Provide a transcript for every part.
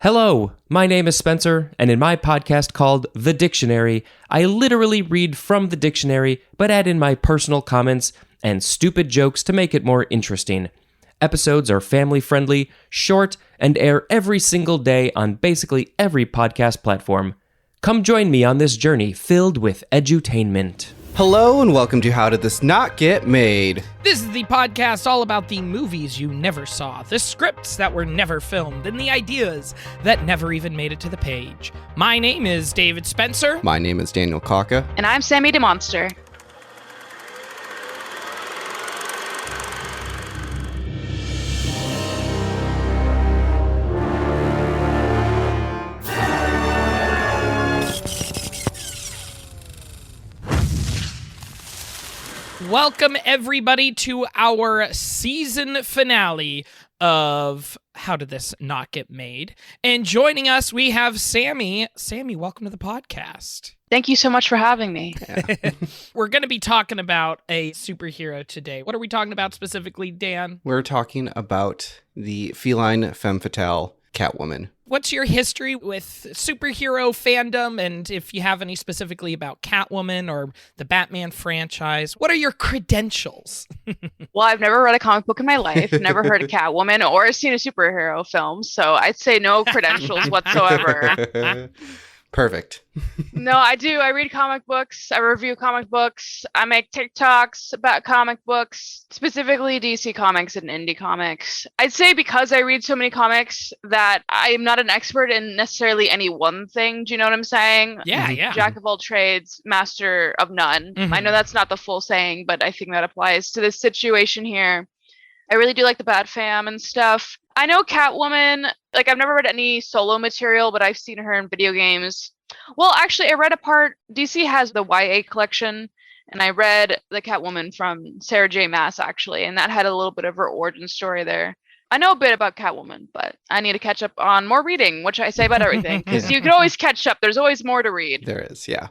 Hello, my name is Spencer, and in my podcast called The Dictionary, I literally read from the dictionary, but add in my personal comments and stupid jokes to make it more interesting. Episodes are family-friendly, short, and air every single day on basically every podcast platform. Come join me on this journey filled with edutainment. Hello and welcome to How Did This Not Get Made? This is the podcast all about the movies you never saw, the scripts that were never filmed, and the ideas that never even made it to the page. My name is David Spencer. My name is Daniel Kaka. And I'm Sami DeMonster. Welcome, everybody, to our season finale of How Did This Not Get Made? And joining us, we have Sami. Sami, welcome to the podcast. Thank you so much for having me. Yeah. We're going to be talking about a superhero today. What are we talking about specifically, Dan? We're talking about the Feline Femme Fetale, Catwoman. What's your history with superhero fandom, and if you have any specifically about Catwoman or the Batman franchise, what are your credentials? Well, I've never read a comic book in my life, never heard of Catwoman, or seen a superhero film, so I'd say no credentials whatsoever. Perfect. No, I do. I read comic books. I review comic books. I make TikToks about comic books, specifically DC comics and indie comics. I'd say because I read so many comics that I am not an expert in necessarily any one thing. Do you know what I'm saying? Yeah. Jack of all trades, master of none. Mhm. I know that's not the full saying, but I think that applies to this situation here. I really do like the Bat Fam and stuff. I know Catwoman, like I've never read any solo material, but I've seen her in video games. Well, actually, I read a part, DC has the YA collection, and I read the Catwoman from Sarah J. Maas, actually, and that had a little bit of her origin story there. I know a bit about Catwoman, but I need to catch up on more reading, which I say about everything, because you can always catch up. There's always more to read. There is, yeah.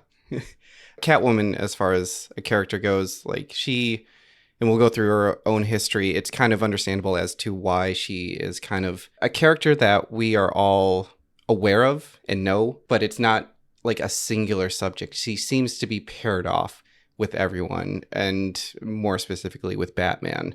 Catwoman, as far as a character goes, like and we'll go through her own history, it's kind of understandable as to why she is kind of a character that we are all aware of and know, but it's not like a singular subject. She seems to be paired off with everyone, and more specifically with Batman.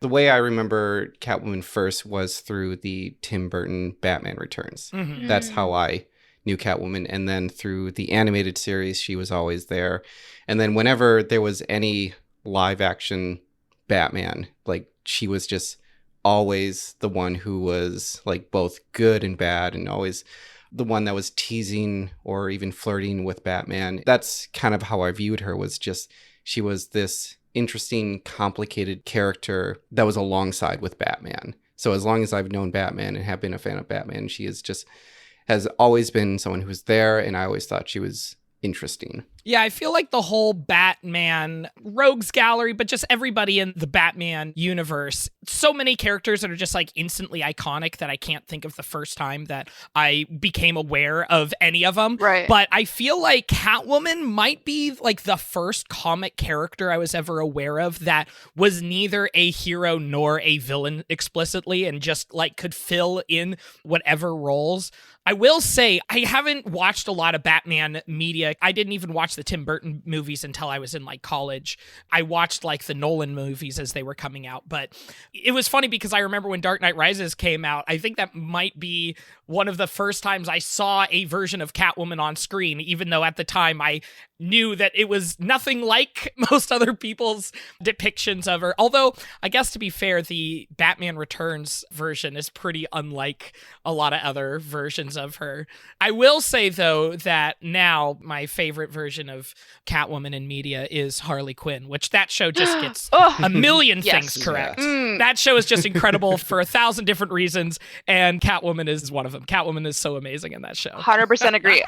The way I remember Catwoman first was through the Tim Burton Batman Returns. Mm-hmm. That's how I knew Catwoman. And then through the animated series, she was always there. And then whenever there was any live action Batman, like she was just always the one who was like both good and bad, and always the one that was teasing or even flirting with Batman. That's kind of how I viewed her, was just she was this interesting, complicated character that was alongside with Batman. So as long as I've known Batman and have been a fan of Batman, she has always been someone who was there, and I always thought she was interesting. Yeah, I feel like the whole Batman rogues gallery, but just everybody in the Batman universe, so many characters that are just like instantly iconic that I can't think of the first time that I became aware of any of them. Right. But I feel like Catwoman might be like the first comic character I was ever aware of that was neither a hero nor a villain explicitly, and just like could fill in whatever roles. I will say, I haven't watched a lot of Batman media. I didn't even watch the Tim Burton movies until I was in like college. I watched like the Nolan movies as they were coming out, but it was funny because I remember when Dark Knight Rises came out, I think that might be one of the first times I saw a version of Catwoman on screen, even though at the time I knew that it was nothing like most other people's depictions of her. Although, I guess to be fair, the Batman Returns version is pretty unlike a lot of other versions of her. I will say, though, that now my favorite version of Catwoman in media is Harley Quinn, which that show just gets a million things correct. That show is just incredible for 1,000 different reasons, and Catwoman is one of them. Catwoman is so amazing in that show. 100% agree.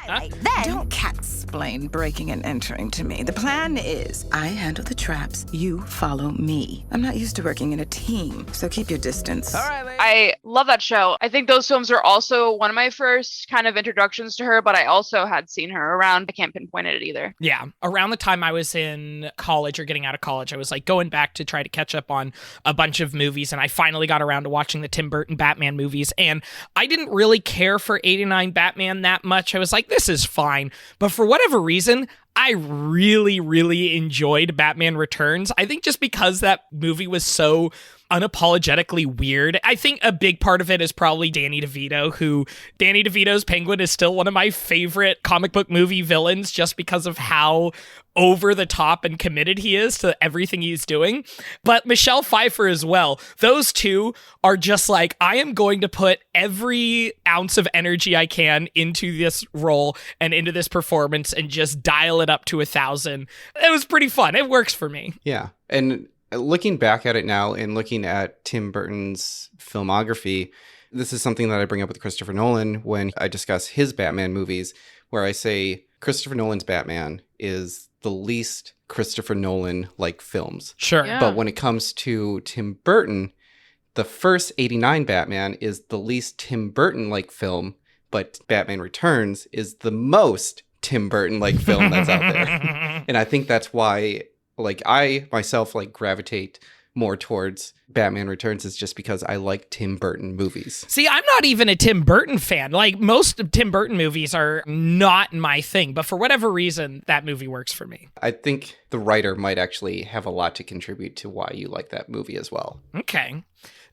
Don't cat-splain breaking and entering to me. The plan is I handle the traps, you follow me. I'm not used to working in a team, so keep your distance. All right, lady. I love that show. I think those films are also one of my first kind of introductions to her, but I also had seen her around. I can't pinpoint it either. Yeah. Around the time I was in college or getting out of college, I was like going back to try to catch up on a bunch of movies, and I finally got around to watching the Tim Burton Batman movies, and I didn't really care for 89 Batman that much. I was like, this is fine. But for whatever reason, I really, really enjoyed Batman Returns. I think just because that movie was so unapologetically weird. I think a big part of it is probably Danny DeVito's Penguin is still one of my favorite comic book movie villains just because of how over the top and committed he is to everything he's doing. But Michelle Pfeiffer as well. Those two are just like, I am going to put every ounce of energy I can into this role and into this performance and just dial it up to 1,000. It was pretty fun. It works for me. Yeah. And looking back at it now and looking at Tim Burton's filmography, this is something that I bring up with Christopher Nolan when I discuss his Batman movies, where I say Christopher Nolan's Batman is the least Christopher Nolan-like films. Sure. Yeah. But when it comes to Tim Burton, the first 89 Batman is the least Tim Burton-like film, but Batman Returns is the most Tim Burton-like film that's out there. And I think that's why I myself gravitate more towards Batman Returns is just because I like Tim Burton movies. See, I'm not even a Tim Burton fan. Like, most of Tim Burton movies are not my thing, but for whatever reason, that movie works for me. I think the writer might actually have a lot to contribute to why you like that movie as well. Okay.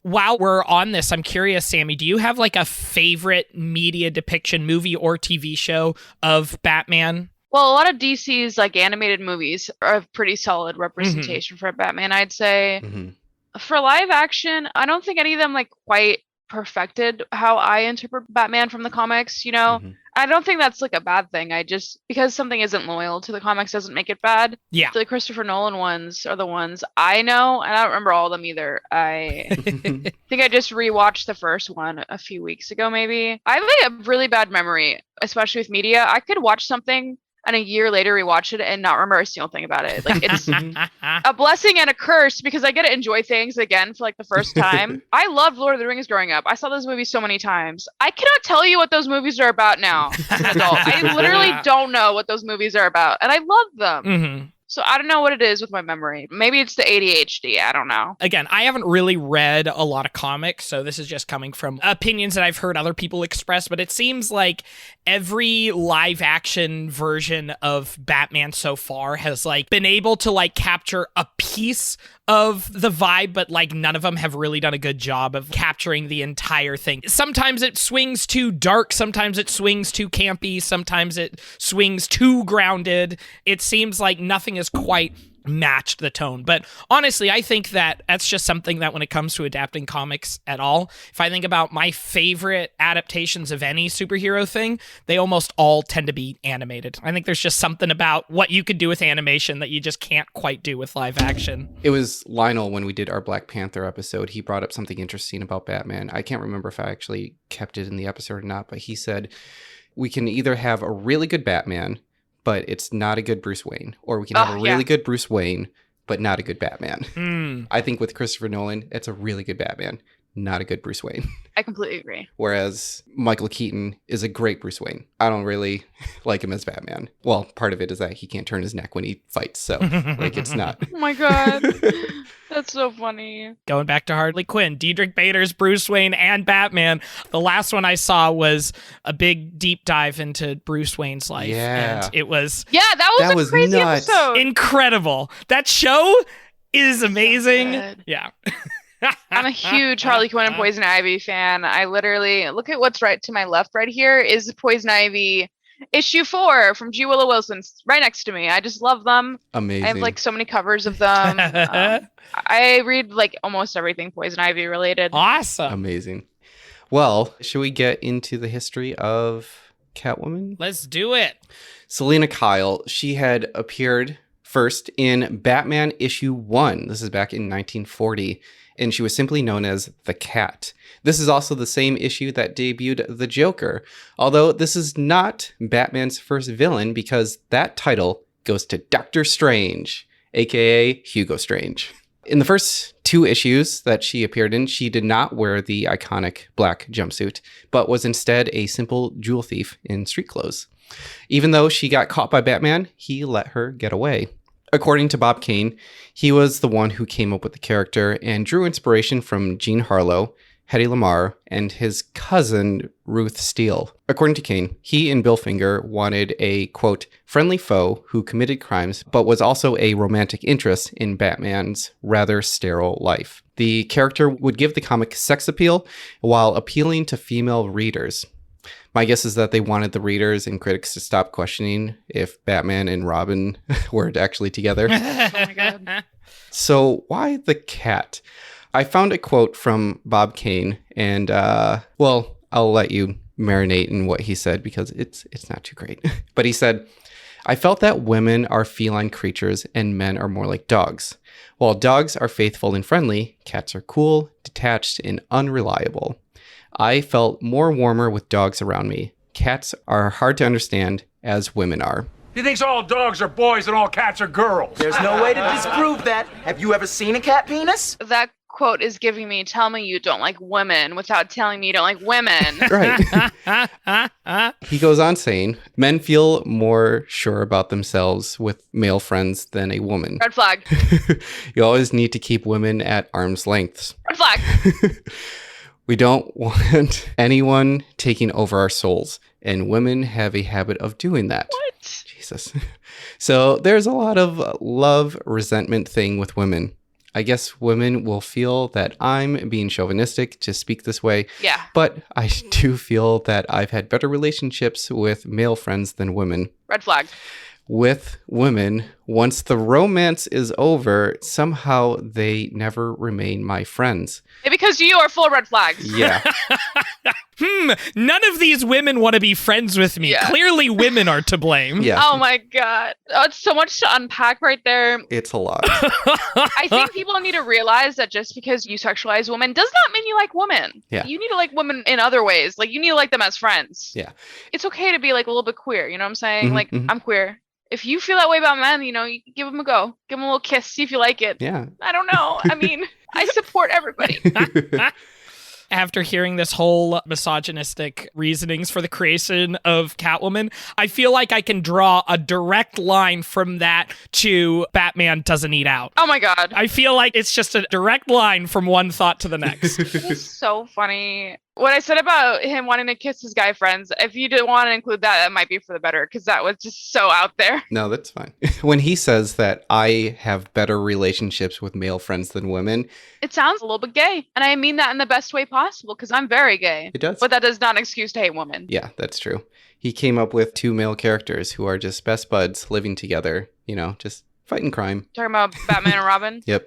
While we're on this, I'm curious, Sammy, do you have a favorite media depiction, movie or TV show of Batman? Well, a lot of DC's animated movies are a pretty solid representation for Batman, I'd say. Mm-hmm. For live action, I don't think any of them quite perfected how I interpret Batman from the comics, Mm-hmm. I don't think that's a bad thing. Because something isn't loyal to the comics doesn't make it bad. Yeah. The Christopher Nolan ones are the ones I know, and I don't remember all of them either. I think I just rewatched the first one a few weeks ago, maybe. I have a really bad memory, especially with media. I could watch something and a year later rewatch it and not remember a single thing about it. It's a blessing and a curse because I get to enjoy things again for the first time. I loved Lord of the Rings growing up. I saw those movies so many times. I cannot tell you what those movies are about now as an adult. I literally don't know what those movies are about, and I love them. Mm-hmm. So I don't know what it is with my memory. Maybe it's the ADHD. I don't know. Again, I haven't really read a lot of comics, so this is just coming from opinions that I've heard other people express, but it seems like every live action version of Batman so far has been able to capture a piece of the vibe, but none of them have really done a good job of capturing the entire thing. Sometimes it swings too dark, sometimes it swings too campy, sometimes it swings too grounded. It seems like nothing is quite matched the tone. But honestly, I think that that's just something that when it comes to adapting comics at all, if I think about my favorite adaptations of any superhero thing, they almost all tend to be animated. I think there's just something about what you could do with animation that you just can't quite do with live action. It was Lionel when we did our Black Panther episode. He brought up something interesting about Batman. I can't remember if I actually kept it in the episode or not, but he said we can either have a really good Batman, but it's not a good Bruce Wayne, or we can have a really good Bruce Wayne, but not a good Batman. I think with Christopher Nolan, it's a really good Batman, not a good Bruce Wayne. I completely agree. Whereas Michael Keaton is a great Bruce Wayne. I don't really like him as Batman. Well, part of it is that he can't turn his neck when he fights, so it's not. Oh my god. That's so funny. Going back to Harley Quinn, Diedrich Bader's Bruce Wayne and Batman. The last one I saw was a big deep dive into Bruce Wayne's life. Yeah. And it was that was a crazy nuts. episode. incredible. That show is amazing. good. Yeah. I'm a huge Harley Quinn and Poison Ivy fan. I literally look at what's right to my left right here is Poison Ivy issue 4 from G. Willow Wilson right next to me. I just love them. Amazing. I have so many covers of them. I read almost everything Poison Ivy related. Awesome. Amazing. Well, should we get into the history of Catwoman? Let's do it. Selina Kyle, she had appeared first in Batman issue 1. This is back in 1940. And she was simply known as the Cat. This is also the same issue that debuted the Joker, although this is not Batman's first villain because that title goes to Dr. Strange, aka Hugo Strange. In the first 2 issues that she appeared in, she did not wear the iconic black jumpsuit, but was instead a simple jewel thief in street clothes. Even though she got caught by Batman, he let her get away. According to Bob Kane, he was the one who came up with the character and drew inspiration from Jean Harlow, Hedy Lamarr, and his cousin, Ruth Steele. According to Kane, he and Bill Finger wanted a, quote, friendly foe who committed crimes, but was also a romantic interest in Batman's rather sterile life. The character would give the comic sex appeal while appealing to female readers. My guess is that they wanted the readers and critics to stop questioning if Batman and Robin were actually together. Oh my God. So why the cat? I found a quote from Bob Kane, and, well, I'll let you marinate in what he said because it's not too great. But he said, I felt that women are feline creatures and men are more like dogs. While dogs are faithful and friendly, cats are cool, detached, and unreliable. I felt more warmer with dogs around me. Cats are hard to understand, as women are. He thinks all dogs are boys and all cats are girls. There's no way to disprove that. Have you ever seen a cat penis? That quote is giving me, tell me you don't like women without telling me you don't like women. Right. He goes on saying, men feel more sure about themselves with male friends than a woman. Red flag. You always need to keep women at arm's length. Red flag. We don't want anyone taking over our souls, and women have a habit of doing that. What? Jesus. So there's a lot of love, resentment thing with women. I guess women will feel that I'm being chauvinistic to speak this way. Yeah. But I do feel that I've had better relationships with male friends than women. Red flag. With women, once the romance is over, somehow they never remain my friends. Because you are full of red flags. Yeah. None of these women want to be friends with me. Yeah. Clearly women are to blame. Yeah. Oh my God. Oh, it's so much to unpack right there. It's a lot. I think people need to realize that just because you sexualize women does not mean you like women. Yeah. You need to like women in other ways. Like you need to like them as friends. Yeah. It's okay to be like a little bit queer. You know what I'm saying? Mhm, Like mhm. I'm queer. If you feel that way about men, you know, you give them a go. Give them a little kiss. See if you like it. Yeah. I don't know. I mean, I support everybody. After hearing this whole misogynistic reasonings for the creation of Catwoman, I feel like I can draw a direct line from that to Batman doesn't eat out. Oh my God. I feel like it's just a direct line from one thought to the next. It's so funny. What I said about him wanting to kiss his guy friends, if you didn't want to include that, that might be for the better, because that was just so out there. No, that's fine. When he says that I have better relationships with male friends than women, It sounds a little bit gay. And I mean that in the best way possible, because I'm very gay. it does. But that does not excuse to hate women. Yeah, that's true. He came up with 2 male characters who are just best buds living together, you know, just fighting crime. Talking about Batman and Robin. Yep.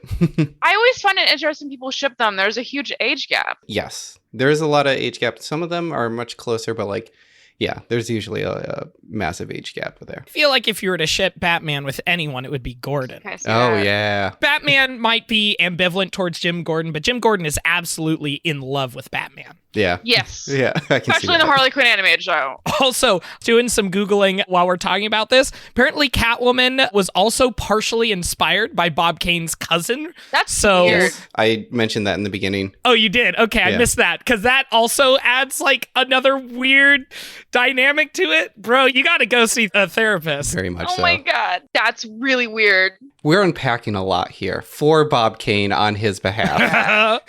I always find it interesting people ship them. There's a huge age gap. Yes. There is a lot of age gap. Some of them are much closer, but like, yeah, there's usually a massive age gap there. I feel like if you were to ship Batman with anyone, it would be Gordon. Can I see Oh, that? yeah. Batman might be ambivalent towards Jim Gordon, but Jim Gordon is absolutely in love with Batman. Yeah. Yes. Yeah, I can see Especially in the that. Harley Quinn animated show. Also, doing some Googling while we're talking about this, apparently Catwoman was also partially inspired by Bob Kane's cousin. That's So- weird. I mentioned that in the beginning. Oh, you did? Okay, I Yeah. missed that because that also adds like another weird dynamic to it. Bro, you got to go see a therapist. Very much Oh so. my God. That's really weird. We're unpacking a lot here for Bob Kane on his behalf.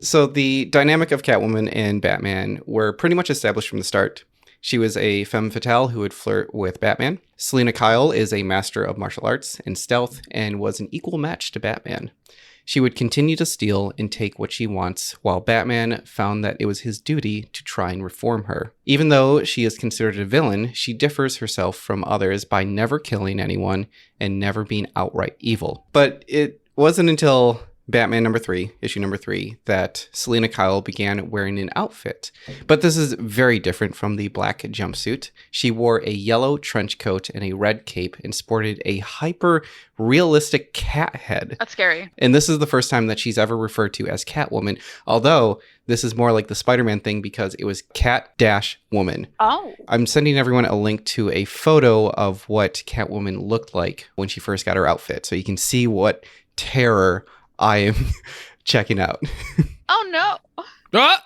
So the dynamic of Catwoman and Batman were pretty much established from the start. She was a femme fatale who would flirt with Batman. Selena Kyle is a master of martial arts and stealth and was an equal match to Batman. She would continue to steal and take what she wants, while Batman found that it was his duty to try and reform her. Even though she is considered a villain, she differs herself from others by never killing anyone and never being outright evil. But it wasn't until Batman number 3, issue number 3, that Selina Kyle began wearing an outfit. But this is very different from the black jumpsuit. She wore a yellow trench coat and a red cape and sported a hyper-realistic cat head. That's scary. And this is the first time that she's ever referred to as Catwoman, although this is more like the Spider-Man thing because it was Cat-Woman. Oh. I'm sending everyone a link to a photo of what Catwoman looked like when she first got her outfit, so you can see what terror I am checking out. Oh, no. Ah!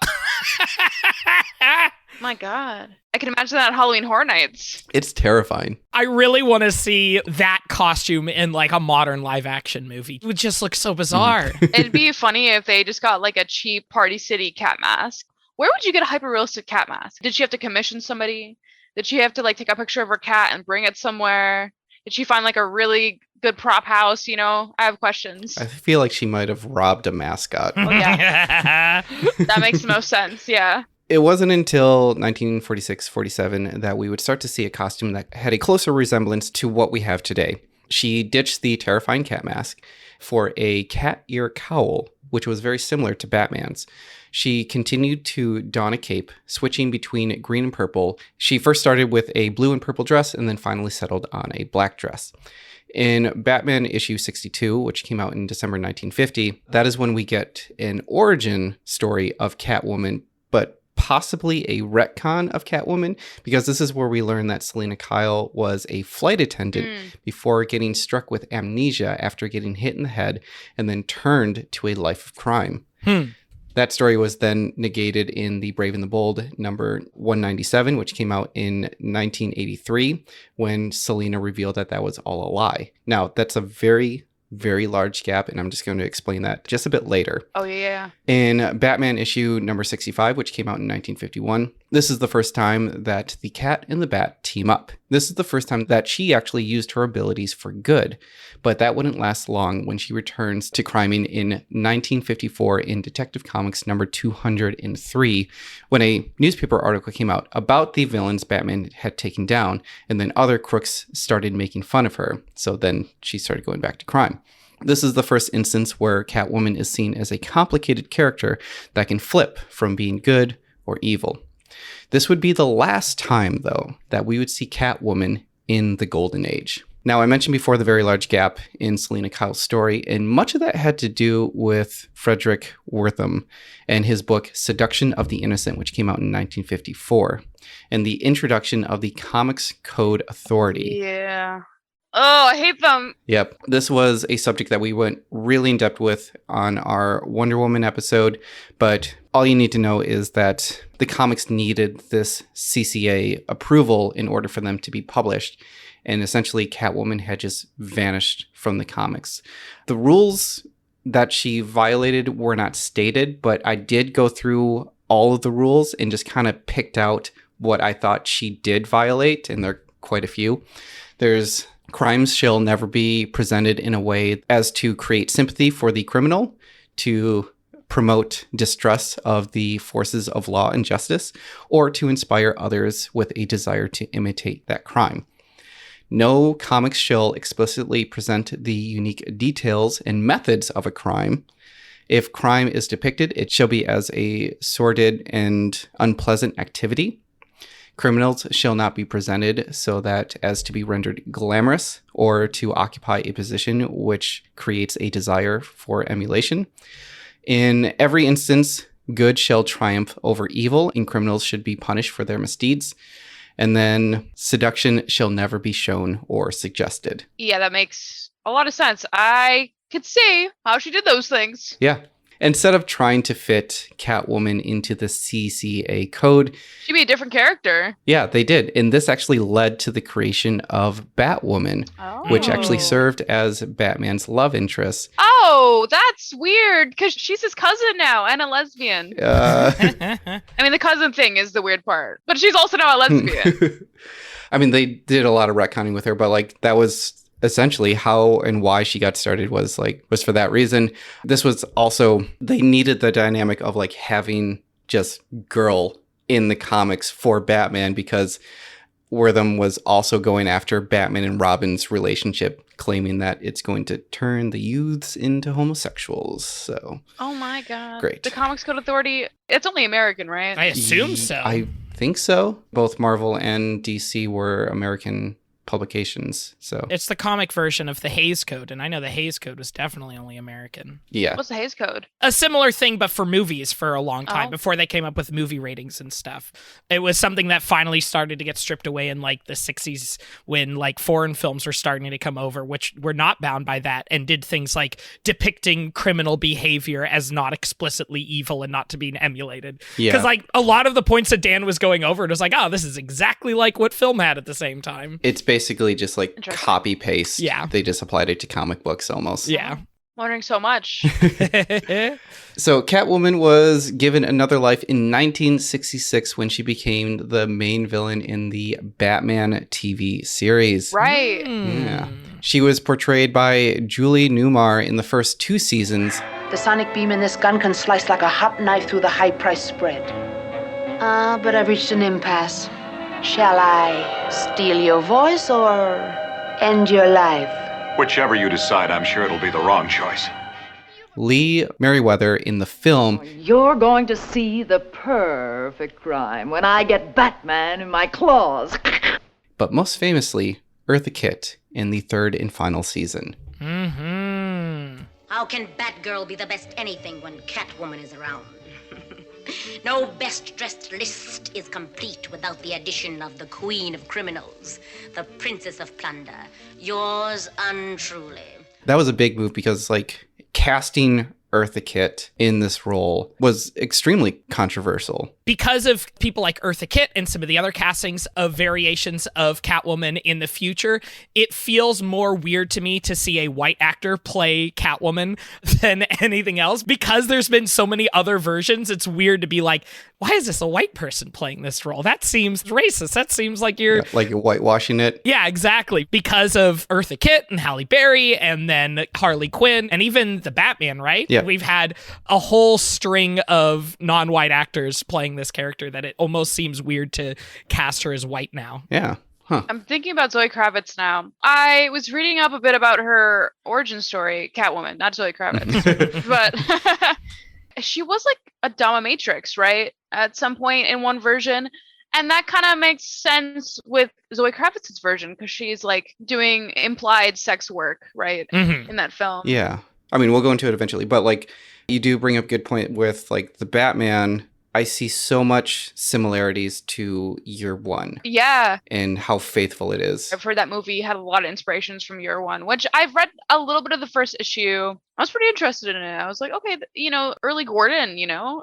My God. I can imagine that at Halloween Horror Nights. It's terrifying. I really want to see that costume in like a modern live action movie. It would just look so bizarre. It'd be funny if they just got like a cheap Party City cat mask. Where would you get a hyper-realistic cat mask? Did she have to commission somebody? Did she have to like take a picture of her cat and bring it somewhere? Did she find like a really good prop house? You know, I have questions. I feel like she might have robbed a mascot. Oh, yeah. That makes the most sense. Yeah. It wasn't until 1946-47 that we would start to see a costume that had a closer resemblance to what we have today. She ditched the terrifying cat mask for a cat ear cowl, which was very similar to Batman's. She continued to don a cape, switching between green and purple. She first started with a blue and purple dress and then finally settled on a black dress. In Batman issue 62, which came out in December 1950, that is when we get an origin story of Catwoman, but possibly a retcon of Catwoman, because this is where we learn that Selina Kyle was a flight attendant before getting struck with amnesia after getting hit in the head and then turned to a life of crime. That story was then negated in The Brave and the Bold number 197, which came out in 1983, when Selina revealed that that was all a lie. Now, that's a very, very large gap, and I'm just going to explain that just a bit later. Oh, yeah. In Batman issue number 65, which came out in 1951, this is the first time that the Cat and the Bat team up. This is the first time that she actually used her abilities for good, but that wouldn't last long when she returns to criming in 1954 in Detective Comics number 203, when a newspaper article came out about the villains Batman had taken down, and then other crooks started making fun of her. So then she started going back to crime. This is the first instance where Catwoman is seen as a complicated character that can flip from being good or evil. This would be the last time, though, that we would see Catwoman in the Golden Age. Now, I mentioned before the very large gap in Selina Kyle's story, and much of that had to do with Frederick Wertham and his book Seduction of the Innocent, which came out in 1954, and the introduction of the Comics Code Authority. Yeah. Oh, I hate them. Yep. This was a subject that we went really in depth with on our Wonder Woman episode, but all you need to know is that the comics needed this CCA approval in order for them to be published. And essentially, Catwoman had just vanished from the comics. The rules that she violated were not stated, but I did go through all of the rules and just kind of picked out what I thought she did violate, and there are quite a few. There's crimes shall never be presented in a way as to create sympathy for the criminal, to promote distrust of the forces of law and justice, or to inspire others with a desire to imitate that crime. No comics shall explicitly present the unique details and methods of a crime. If crime is depicted, it shall be as a sordid and unpleasant activity. Criminals shall not be presented so that as to be rendered glamorous or to occupy a position which creates a desire for emulation. In every instance, good shall triumph over evil, and criminals should be punished for their misdeeds. And then seduction shall never be shown or suggested. Yeah, that makes a lot of sense. I could see how she did those things. Yeah. Instead of trying to fit Catwoman into the CCA code, She'd be a different character. yeah, they did. And this actually led to the creation of Batwoman, which actually served as Batman's love interest. Oh, that's weird, because she's his cousin now and a lesbian. I mean, the cousin thing is the weird part, but she's also now a lesbian. I mean, they did a lot of retconning with her, but like that was essentially how and why she got started was for that reason. This was also, they needed the dynamic of like having just girl in the comics for Batman, because Wortham was also going after Batman and Robin's relationship, claiming that it's going to turn the youths into homosexuals. So, Oh my god. Great. The Comics Code Authority, it's only American, right? I assume so. I think so. Both Marvel and DC were American publications. So, It's the comic version of the Hays Code, and I know the Hays Code was definitely only American. yeah. What's the Hays Code? A similar thing, but for movies for a long time, Oh. before they came up with movie ratings and stuff. It was something that finally started to get stripped away in like the 60s when like foreign films were starting to come over, which were not bound by that and did things like depicting criminal behavior as not explicitly evil and not to be emulated. Yeah. Because like a lot of the points that Dan was going over, it was like, oh, this is exactly like what film had at the same time. It's basically just like Interesting. copy paste. Yeah. They just applied it to comic books almost. Yeah. Learning so much. So Catwoman was given another life in 1966 when she became the main villain in the Batman TV series. Right. Yeah. She was portrayed by Julie Newmar in the first 2 seasons. The sonic beam in this gun can slice like a hot knife through the high-price spread. But I've reached an impasse. Shall I steal your voice or end your life? Whichever you decide, I'm sure it'll be the wrong choice. Lee Merriweather in the film. You're going to see the perfect crime when I get Batman in my claws. But most famously, Eartha Kitt in the 3rd and final season. Mm-hmm. How can Batgirl be the best anything when Catwoman is around? No best-dressed list is complete without the addition of the Queen of Criminals, the Princess of Plunder, yours untruly. That was a big move because, like, casting Eartha Kitt in this role was extremely controversial. Because of people like Eartha Kitt and some of the other castings of variations of Catwoman in the future, it feels more weird to me to see a white actor play Catwoman than anything else. Because there's been so many other versions, it's weird to be like, why is this a white person playing this role? That seems racist. That seems like you're... Yeah, like whitewashing it. Yeah, exactly. Because of Eartha Kitt and Halle Berry and then Harley Quinn and even the Batman, right? Yeah. We've had a whole string of non-white actors playing this character that it almost seems weird to cast her as white now. Yeah. Huh. I'm thinking about Zoe Kravitz now. I was reading up a bit about her origin story, Catwoman, not Zoe Kravitz, but she was like a dominatrix, right? At some point in one version. And that kind of makes sense with Zoe Kravitz's version because she's like doing implied sex work, right? Mm-hmm. In that film. Yeah. I mean, we'll go into it eventually, but like you do bring up a good point with like the Batman. I see so much similarities to Year One. Yeah. And how faithful it is. I've heard that movie had a lot of inspirations from Year One, which I've read a little bit of the first issue. I was pretty interested in it. I was like, okay, early Gordon,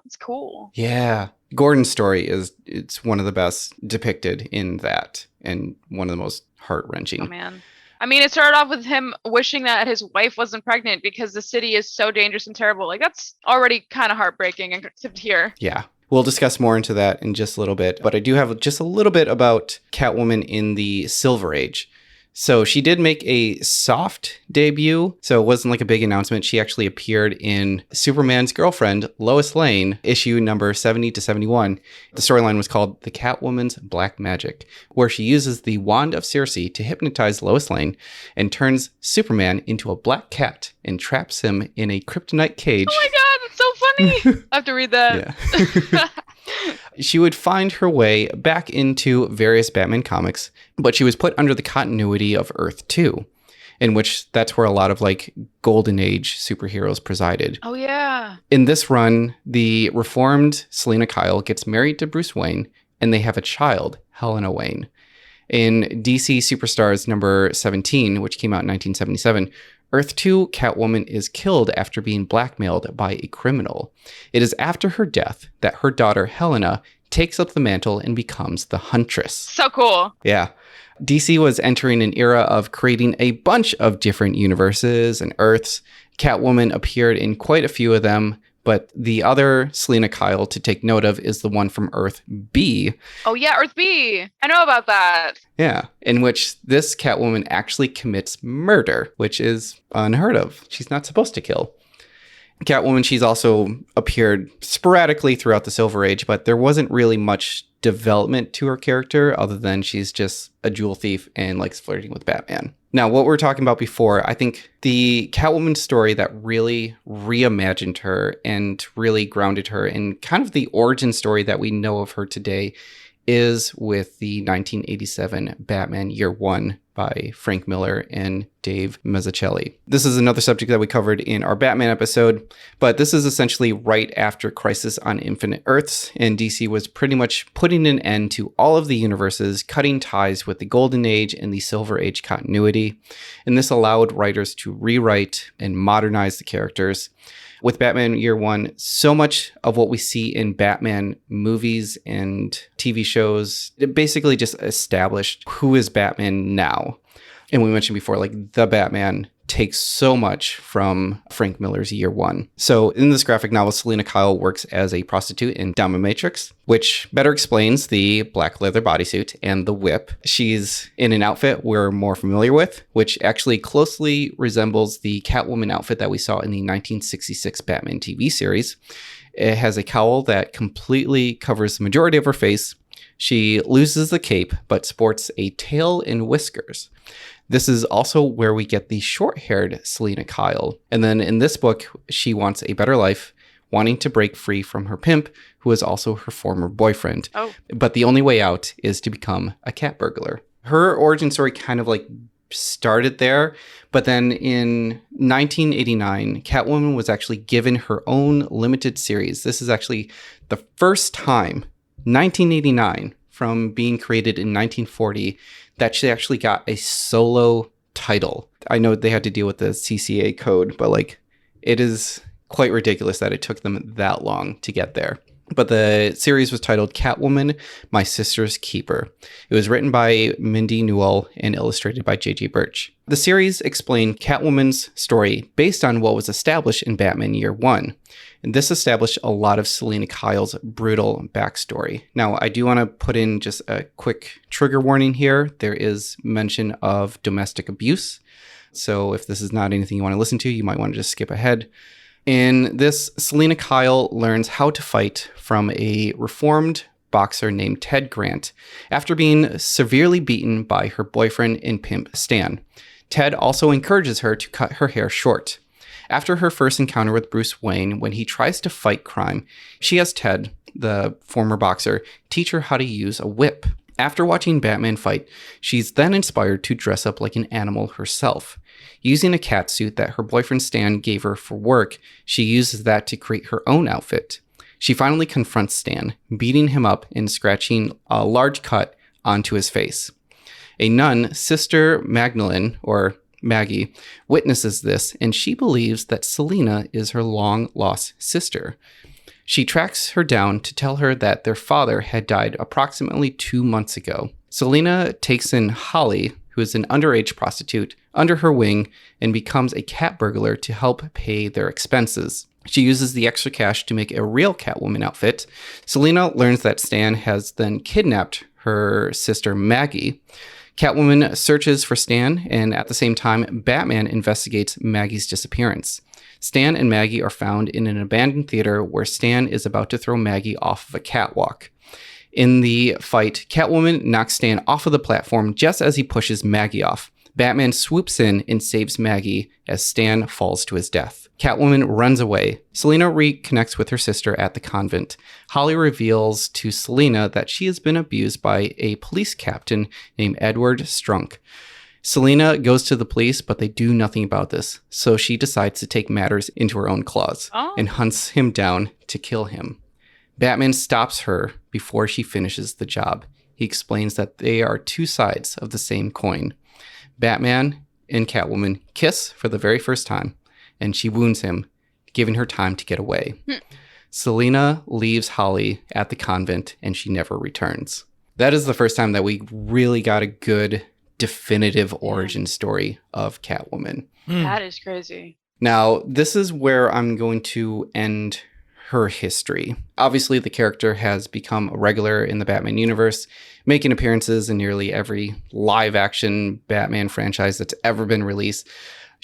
it's cool. Yeah. Gordon's story it's one of the best depicted in that and one of the most heart-wrenching. Oh, man. I mean, it started off with him wishing that his wife wasn't pregnant because the city is so dangerous and terrible. Like, that's already kind of heartbreaking, except here. Yeah. We'll discuss more into that in just a little bit, but I do have just a little bit about Catwoman in the Silver Age. So she did make a soft debut, so it wasn't like a big announcement. She actually appeared in Superman's girlfriend, Lois Lane, issue number 70 to 71. The storyline was called The Catwoman's Black Magic, where she uses the Wand of Circe to hypnotize Lois Lane and turns Superman into a black cat and traps him in a kryptonite cage. Oh my god, that's so funny! I have to read that. Yeah. She would find her way back into various Batman comics, but she was put under the continuity of Earth 2, in which that's where a lot of like Golden Age superheroes presided. Oh, yeah. In this run, the reformed Selina Kyle gets married to Bruce Wayne, and they have a child, Helena Wayne. In DC Superstars number 17, which came out in 1977, Earth 2 Catwoman is killed after being blackmailed by a criminal. It is after her death that her daughter Helena takes up the mantle and becomes the Huntress. So cool. Yeah. DC was entering an era of creating a bunch of different universes and Earths. Catwoman appeared in quite a few of them, but the other Selina Kyle to take note of is the one from Earth B. Oh, yeah, Earth B. I know about that. Yeah, in which this Catwoman actually commits murder, which is unheard of. She's not supposed to kill. Catwoman, she's also appeared sporadically throughout the Silver Age, but there wasn't really much development to her character other than she's just a jewel thief and likes flirting with Batman. Now, what we were talking about before, I think the Catwoman story that really reimagined her and really grounded her in kind of the origin story that we know of her today is with the 1987 Batman Year One by Frank Miller and Dave Mazzucchelli. This is another subject that we covered in our Batman episode, but this is essentially right after Crisis on Infinite Earths, and DC was pretty much putting an end to all of the universes, cutting ties with the Golden Age and the Silver Age continuity, and this allowed writers to rewrite and modernize the characters. With Batman Year One, so much of what we see in Batman movies and TV shows, it basically just established who is Batman now. And we mentioned before, like, the Batman takes so much from Frank Miller's Year One. So in this graphic novel, Selina Kyle works as a prostitute in Dominatrix, which better explains the black leather bodysuit and the whip. She's in an outfit we're more familiar with, which actually closely resembles the Catwoman outfit that we saw in the 1966 Batman TV series. It has a cowl that completely covers the majority of her face. She loses the cape, but sports a tail and whiskers. This is also where we get the short-haired Selina Kyle. And then in this book, she wants a better life, wanting to break free from her pimp, who is also her former boyfriend. Oh. But the only way out is to become a cat burglar. Her origin story kind of like started there, but then in 1989, Catwoman was actually given her own limited series. This is actually the first time, 1989, from being created in 1940, that she actually got a solo title. I know they had to deal with the CCA code, but like, it is quite ridiculous that it took them that long to get there. But the series was titled Catwoman, My Sister's Keeper. It was written by Mindy Newell and illustrated by J.J. Birch. The series explained Catwoman's story based on what was established in Batman Year One. And this established a lot of Selina Kyle's brutal backstory. Now, I do want to put in just a quick trigger warning here. There is mention of domestic abuse. So if this is not anything you want to listen to, you might want to just skip ahead. In this, Selina Kyle learns how to fight from a reformed boxer named Ted Grant after being severely beaten by her boyfriend and pimp Stan. Ted also encourages her to cut her hair short. After her first encounter with Bruce Wayne, when he tries to fight crime, she has Ted, the former boxer, teach her how to use a whip. After watching Batman fight, she's then inspired to dress up like an animal herself. Using a cat suit that her boyfriend Stan gave her for work, she uses that to create her own outfit. She finally confronts Stan, beating him up and scratching a large cut onto his face. A nun, Sister Magdalene, or Maggie, witnesses this, and she believes that Selina is her long-lost sister. She tracks her down to tell her that their father had died approximately 2 months ago. Selina takes in Holly, who is an underage prostitute, under her wing and becomes a cat burglar to help pay their expenses. She uses the extra cash to make a real Catwoman outfit. Selina learns that Stan has then kidnapped her sister Maggie. Catwoman searches for Stan, and at the same time, Batman investigates Maggie's disappearance. Stan and Maggie are found in an abandoned theater where Stan is about to throw Maggie off of a catwalk. In the fight, Catwoman knocks Stan off of the platform just as he pushes Maggie off. Batman swoops in and saves Maggie as Stan falls to his death. Catwoman runs away. Selina reconnects with her sister at the convent. Holly reveals to Selina that she has been abused by a police captain named Edward Strunk. Selina goes to the police, but they do nothing about this, so she decides to take matters into her own claws and hunts him down to kill him. Batman stops her before she finishes the job. He explains that they are two sides of the same coin. Batman and Catwoman kiss for the very first time, and she wounds him, giving her time to get away. Selina leaves Holly at the convent, and she never returns. That is the first time that we really got a good, definitive origin story of Catwoman. That is crazy. Now, this is where I'm going to end her history. Obviously, the character has become a regular in the Batman universe, making appearances in nearly every live-action Batman franchise that's ever been released.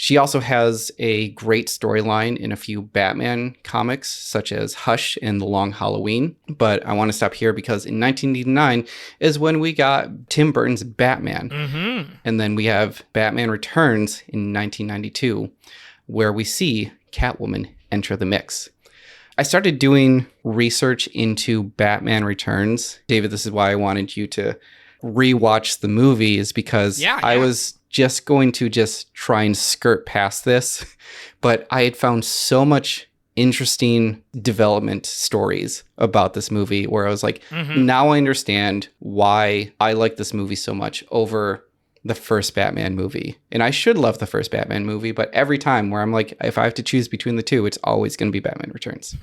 She also has a great storyline in a few Batman comics, such as Hush and The Long Halloween. But I want to stop here because in 1989 is when we got Tim Burton's Batman. Mm-hmm. And then we have Batman Returns in 1992, where we see Catwoman enter the mix. I started doing research into Batman Returns. David, this is why I wanted you to rewatch the movie, is because I was just going to just try and skirt past this, but I had found so much interesting development stories about this movie where I was like, now I understand why I like this movie so much over the first Batman movie. And I should love the first Batman movie, but every time where I'm like, if I have to choose between the two, it's always going to be Batman Returns.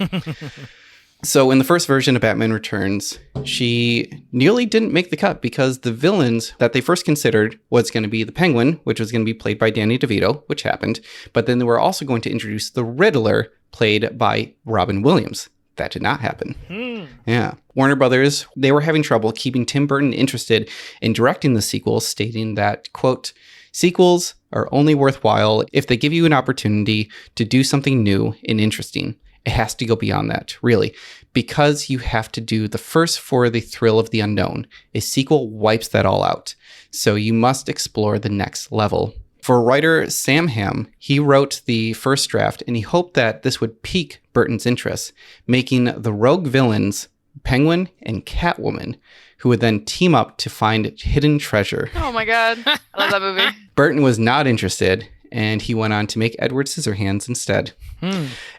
So in the first version of Batman Returns, she nearly didn't make the cut because the villains that they first considered was going to be the Penguin, which was going to be played by Danny DeVito, which happened. But then they were also going to introduce the Riddler, played by Robin Williams. That did not happen. Yeah. Warner Brothers, they were having trouble keeping Tim Burton interested in directing the sequel, stating that, quote, sequels are only worthwhile if they give you an opportunity to do something new and interesting. It has to go beyond that, really, because you have to do the first for the thrill of the unknown. A sequel wipes that all out. So you must explore the next level. For writer Sam Hamm, he wrote the first draft and he hoped that this would pique Burton's interest, making the rogue villains Penguin and Catwoman, who would then team up to find hidden treasure. Oh my God. I love that movie. Burton was not interested, and he went on to make Edward Scissorhands instead.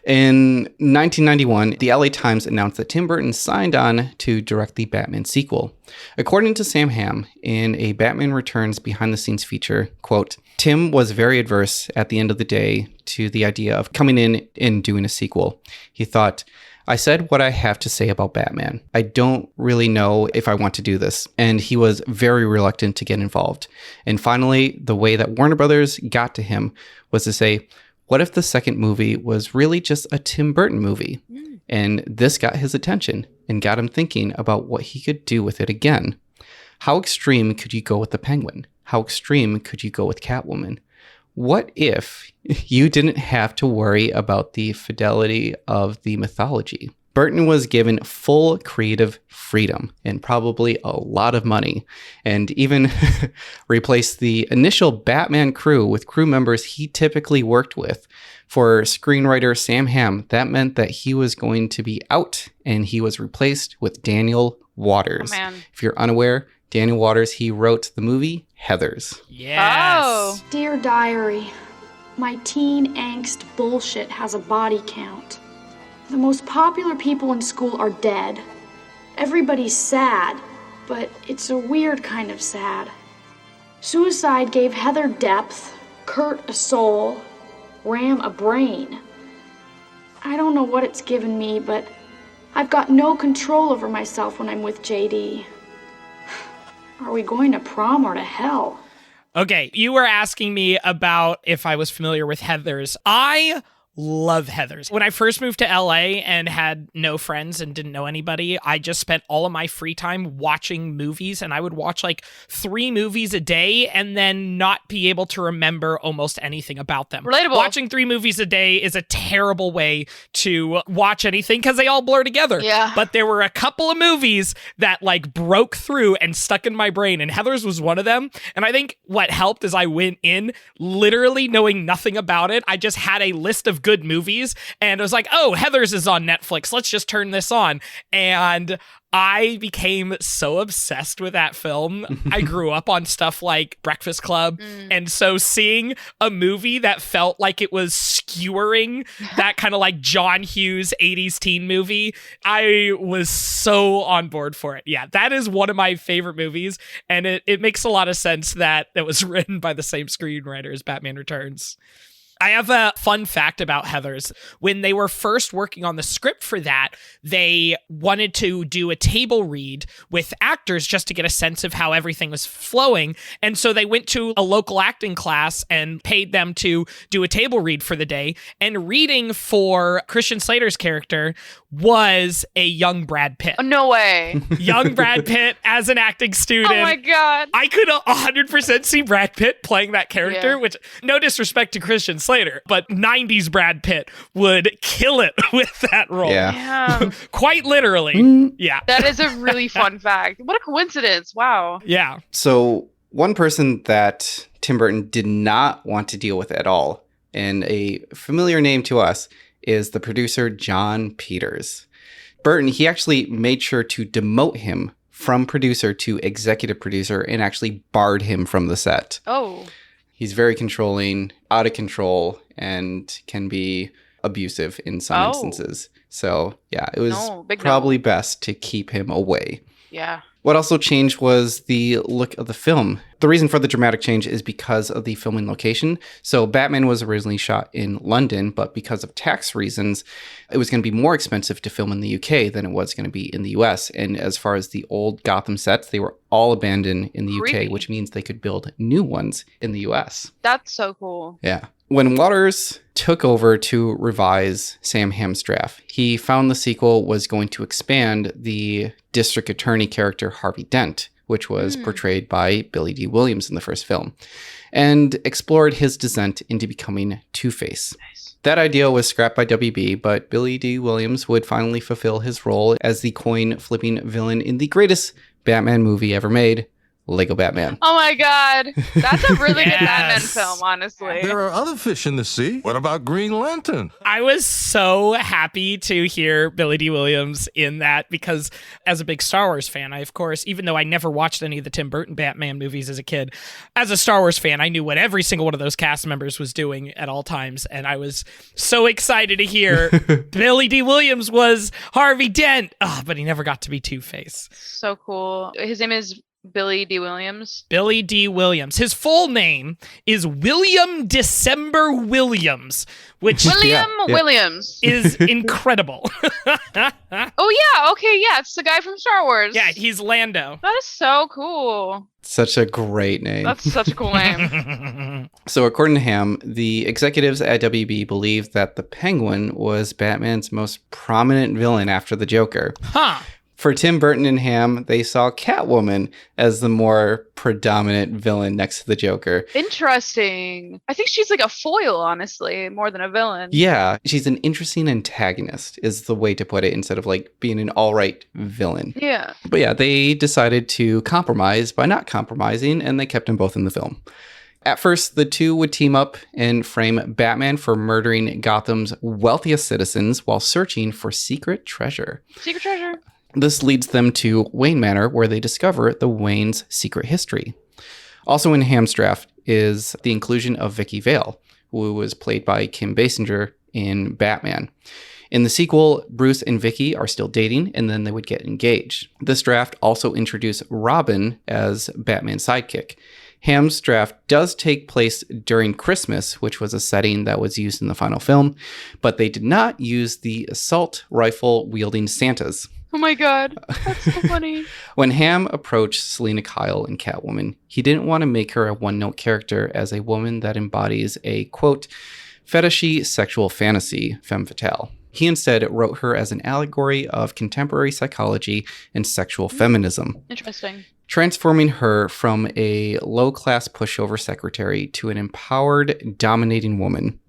In 1991, the LA Times announced that Tim Burton signed on to direct the Batman sequel. According to Sam Hamm, in a Batman Returns behind-the-scenes feature, quote, Tim was very adverse at the end of the day to the idea of coming in and doing a sequel. He thought, I said what I have to say about Batman. I don't really know if I want to do this. And he was very reluctant to get involved. And finally, the way that Warner Brothers got to him was to say, what if the second movie was really just a Tim Burton movie? And this got his attention and got him thinking about what he could do with it again. How extreme could you go with the Penguin? How extreme could you go with Catwoman? What if you didn't have to worry about the fidelity of the mythology? Burton was given full creative freedom and probably a lot of money, and even replaced the initial Batman crew with crew members he typically worked with. For screenwriter Sam Hamm, that meant that he was going to be out, and he was replaced with Daniel Waters. Oh, man. If you're unaware, Daniel Waters, he wrote the movie Heathers. Yes. Oh. Dear Diary, my teen angst bullshit has a body count. The most popular people in school are dead. Everybody's sad, but it's a weird kind of sad. Suicide gave Heather depth, Kurt a soul, Ram a brain. I don't know what it's given me, but I've got no control over myself when I'm with JD. Are we going to prom or to hell? Okay, you were asking me about if I was familiar with Heathers. I love Heathers. When I first moved to LA and had no friends and didn't know anybody, I just spent all of my free time watching movies, and I would watch like 3 movies a day and then not be able to remember almost anything about them. Relatable. Watching 3 movies a day is a terrible way to watch anything because they all blur together. Yeah. But there were a couple of movies that like broke through and stuck in my brain, and Heathers was one of them. And I think what helped is I went in literally knowing nothing about it. I just had a list of good movies and I was like, oh, Heathers is on Netflix. Let's just turn this on. And I became so obsessed with that film. I grew up on stuff like Breakfast Club. And so seeing a movie that felt like it was skewering that kind of like John Hughes 80s teen movie, I was so on board for it. Yeah, that is one of my favorite movies. And it makes a lot of sense that it was written by the same screenwriter as Batman Returns. I have a fun fact about Heathers. When they were first working on the script for that, they wanted to do a table read with actors just to get a sense of how everything was flowing. And so they went to a local acting class and paid them to do a table read for the day. And reading for Christian Slater's character was a young Brad Pitt. Oh, no way. Young Brad Pitt as an acting student. Oh my God. I could 100% see Brad Pitt playing that character, Yeah. which, no disrespect to Christian Slater, but 90s Brad Pitt would kill it with that role. Yeah. Quite literally. Yeah. That is a really fun fact. What a coincidence. Wow. Yeah. So one person that Tim Burton did not want to deal with at all, and a familiar name to us, is the producer John Peters. Burton, he actually made sure to demote him from producer to executive producer and actually barred him from the set. Oh. He's very controlling, out of control, and can be abusive in some instances. So, yeah, it was probably best to keep him away. Yeah. What also changed was the look of the film. The reason for the dramatic change is because of the filming location. So Batman was originally shot in London, but because of tax reasons, it was going to be more expensive to film in the UK than it was going to be in the US. And as far as the old Gotham sets, they were all abandoned in the UK, which means they could build new ones in the US. That's so cool. Yeah. When Waters took over to revise Sam Hamm's draft, he found the sequel was going to expand the district attorney character Harvey Dent, which was portrayed by Billy D. Williams in the first film, and explored his descent into becoming Two-Face. Nice. That idea was scrapped by WB, but Billy D. Williams would finally fulfill his role as the coin-flipping villain in the greatest Batman movie ever made, Lego Batman. Oh my God. That's a really good Batman film, honestly. There are other fish in the sea. What about Green Lantern? I was so happy to hear Billy D. Williams in that because as a big Star Wars fan, I, of course, even though I never watched any of the Tim Burton Batman movies as a kid, as a Star Wars fan, I knew what every single one of those cast members was doing at all times. And I was so excited to hear Billy D. Williams was Harvey Dent. Oh, but he never got to be Two-Face. So cool. His name is Billy D. Williams. Billy D. Williams. His full name is William December Williams, which Williams is incredible. Oh yeah, okay, yeah, it's the guy from Star Wars. Yeah, he's Lando. That is so cool. Such a great name. That's such a cool name. So according to Hamm, the executives at WB believed that the Penguin was Batman's most prominent villain after the Joker. Huh. For Tim Burton and Hamm, they saw Catwoman as the more predominant villain next to the Joker. Interesting. I think she's like a foil, honestly, more than a villain. Yeah, she's an interesting antagonist, is the way to put it, instead of like being an all-right villain. Yeah. But yeah, they decided to compromise by not compromising, and they kept them both in the film. At first, the two would team up and frame Batman for murdering Gotham's wealthiest citizens while searching for secret treasure. Secret treasure. This leads them to Wayne Manor, where they discover the Wayne's secret history. Also in Hamm's draft is the inclusion of Vicky Vale, who was played by Kim Basinger in Batman. In the sequel, Bruce and Vicky are still dating, and then they would get engaged. This draft also introduced Robin as Batman's sidekick. Hamm's draft does take place during Christmas, which was a setting that was used in the final film, but they did not use the assault rifle wielding Santas. Oh my God, that's so funny. When Hamm approached Selina Kyle in Catwoman, he didn't want to make her a one-note character as a woman that embodies a, quote, fetishy sexual fantasy, femme fatale. He instead wrote her as an allegory of contemporary psychology and sexual feminism. Interesting. Transforming her from a low-class pushover secretary to an empowered, dominating woman.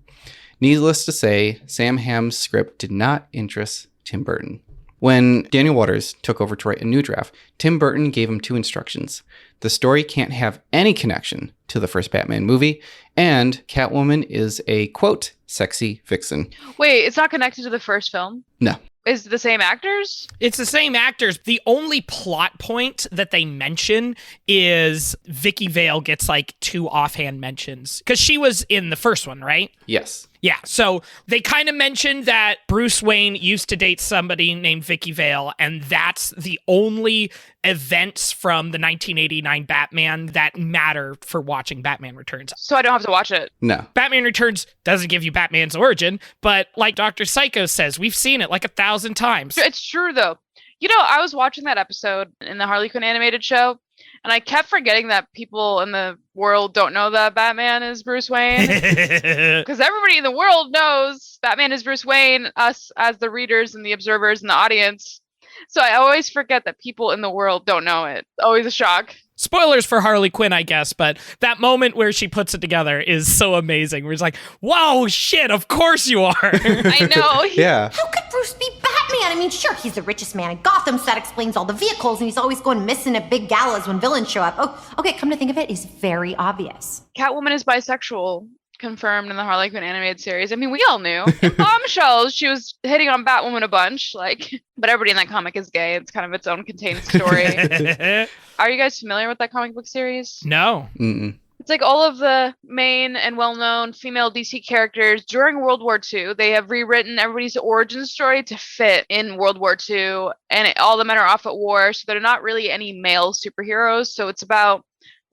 Needless to say, Sam Hamm's script did not interest Tim Burton. When Daniel Waters took over to write a new draft, Tim Burton gave him two instructions. The story can't have any connection to the first Batman movie, and Catwoman is a, quote, sexy vixen. Wait, it's not connected to the first film? No. Is it the same actors? It's the same actors. The only plot point that they mention is Vicky Vale gets like 2 offhand mentions. Because she was in the first one, right? Yes. Yeah, so they kind of mentioned that Bruce Wayne used to date somebody named Vicky Vale, and that's the only events from the 1989 Batman that matter for watching Batman Returns. So I don't have to watch it? No. Batman Returns doesn't give you Batman's origin, but like Dr. Psycho says, we've seen it like 1,000 times. It's true, though. You know, I was watching that episode in the Harley Quinn animated show, And I kept forgetting that people in the world don't know that Batman is Bruce Wayne. Because everybody in the world knows Batman is Bruce Wayne, us as the readers and the observers and the audience. So I always forget that people in the world don't know it. Always a shock. Spoilers for Harley Quinn, I guess, but that moment where she puts it together is so amazing. Where it's like, whoa, shit, of course you are. I know. Yeah. How could Bruce be Batman? I mean, sure, he's the richest man in Gotham, so that explains all the vehicles, and he's always going missing at big galas when villains show up. Oh, okay, come to think of it, it's very obvious. Catwoman is bisexual, confirmed in the Harley Quinn animated series. I mean, we all knew. In Bombshells, she was hitting on Batwoman a bunch, but everybody in that comic is gay. It's kind of its own contained story. Are you guys familiar with that comic book series? No. Mm-mm. It's like all of the main and well-known female DC characters during World War II. They have rewritten everybody's origin story to fit in World War II, and all the men are off at war, so they're not really any male superheroes. So it's about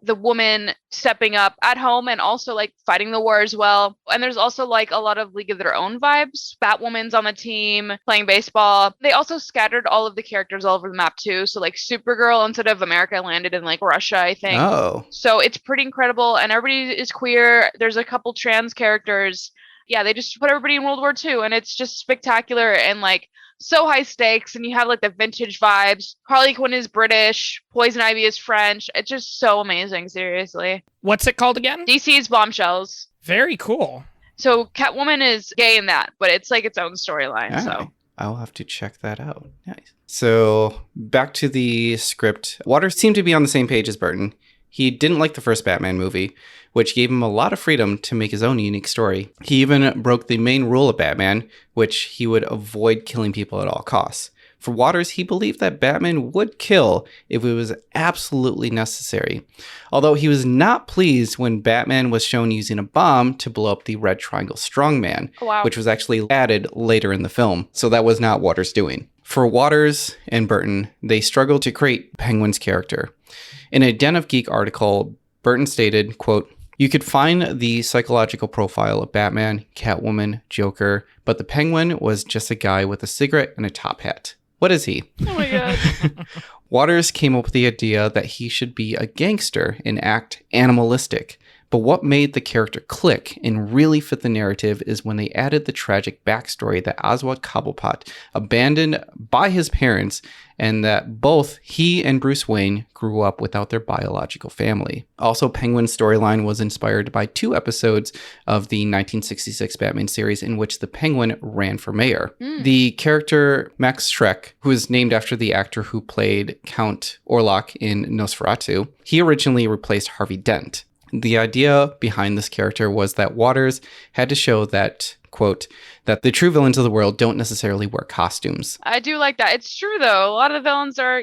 the woman stepping up at home and also fighting the war as well. And there's also a lot of League of Their Own vibes. Batwoman's on the team playing baseball. They also scattered all of the characters all over the map too. So Supergirl instead of America landed in Russia, I think. Oh. So it's pretty incredible. And everybody is queer. There's a couple trans characters. Yeah, they just put everybody in World War II, and it's just spectacular and so high stakes, and you have the vintage vibes. Harley Quinn is British, Poison Ivy is French. It's just so amazing, seriously. What's it called again? DC's Bombshells. Very cool. So Catwoman is gay in that, but it's its own storyline. All so right. I'll have to check that out. Nice. So back to the script. Waters seemed to be on the same page as Burton. He didn't like the first Batman movie, which gave him a lot of freedom to make his own unique story. He even broke the main rule of Batman, which he would avoid killing people at all costs. For Waters, he believed that Batman would kill if it was absolutely necessary. Although he was not pleased when Batman was shown using a bomb to blow up the Red Triangle Strongman, which was actually added later in the film. So that was not Waters' doing. For Waters and Burton, they struggled to create Penguin's character. In a Den of Geek article, Burton stated, quote, "You could find the psychological profile of Batman, Catwoman, Joker, but the Penguin was just a guy with a cigarette and a top hat. What is he?" Oh my god. Waters came up with the idea that he should be a gangster and act animalistic. But what made the character click and really fit the narrative is when they added the tragic backstory that Oswald Cobblepot abandoned by his parents, and that both he and Bruce Wayne grew up without their biological family. Also, Penguin's storyline was inspired by 2 episodes of the 1966 Batman series in which the Penguin ran for mayor. The character Max Schreck, who is named after the actor who played Count Orlok in Nosferatu, he originally replaced Harvey Dent. The idea behind this character was that Waters had to show that, quote, that the true villains of the world don't necessarily wear costumes. I do like that. It's true, though. A lot of the villains are,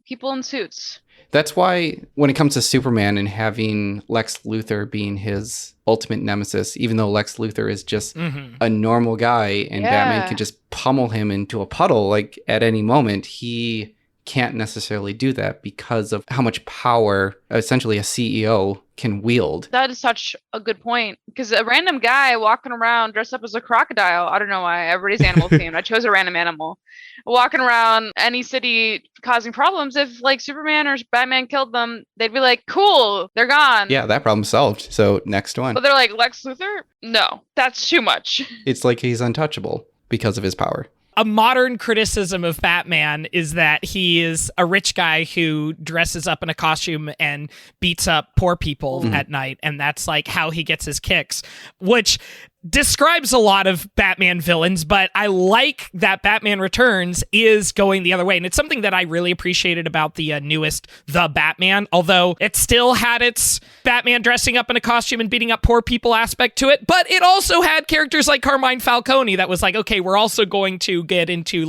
people in suits. That's why when it comes to Superman and having Lex Luthor being his ultimate nemesis, even though Lex Luthor is just a normal guy and Batman can just pummel him into a puddle at any moment, he can't necessarily do that because of how much power essentially a CEO can wield. That is such a good point, because a random guy walking around dressed up as a crocodile, I don't know why, everybody's animal themed. I chose a random animal. Walking around any city causing problems, if Superman or Batman killed them, they'd be like, cool, they're gone. Yeah, that problem solved. So next one. But they're like, Lex Luthor? No, that's too much. It's like he's untouchable because of his power. A modern criticism of Batman is that he is a rich guy who dresses up in a costume and beats up poor people at night, and that's how he gets his kicks, which describes a lot of Batman villains, but I like that Batman Returns is going the other way. And it's something that I really appreciated about the newest The Batman, although it still had its Batman dressing up in a costume and beating up poor people aspect to it. But it also had characters like Carmine Falcone that was okay, we're also going to get into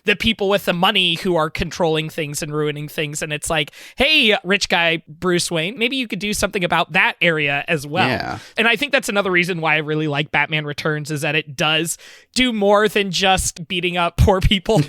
the people with the money who are controlling things and ruining things. And it's hey, rich guy Bruce Wayne, maybe you could do something about that area as well. Yeah. And I think that's another reason why I really like Batman Returns is that it does do more than just beating up poor people.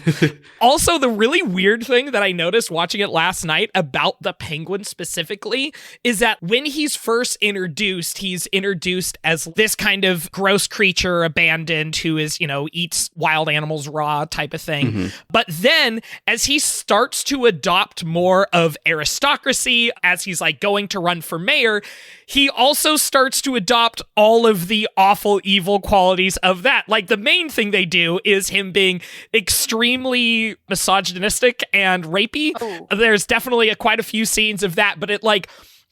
Also, the really weird thing that I noticed watching it last night about the Penguin specifically is that when he's first introduced, he's introduced as this kind of gross creature abandoned who is, eats wild animals raw type of thing. Mm-hmm. But then as he starts to adopt more of aristocracy, as he's like going to run for mayor, he also starts to adopt all of the awful, evil qualities of that. Like, the main thing they do is him being extremely misogynistic and rapey. Oh. There's definitely quite a few scenes of that, but it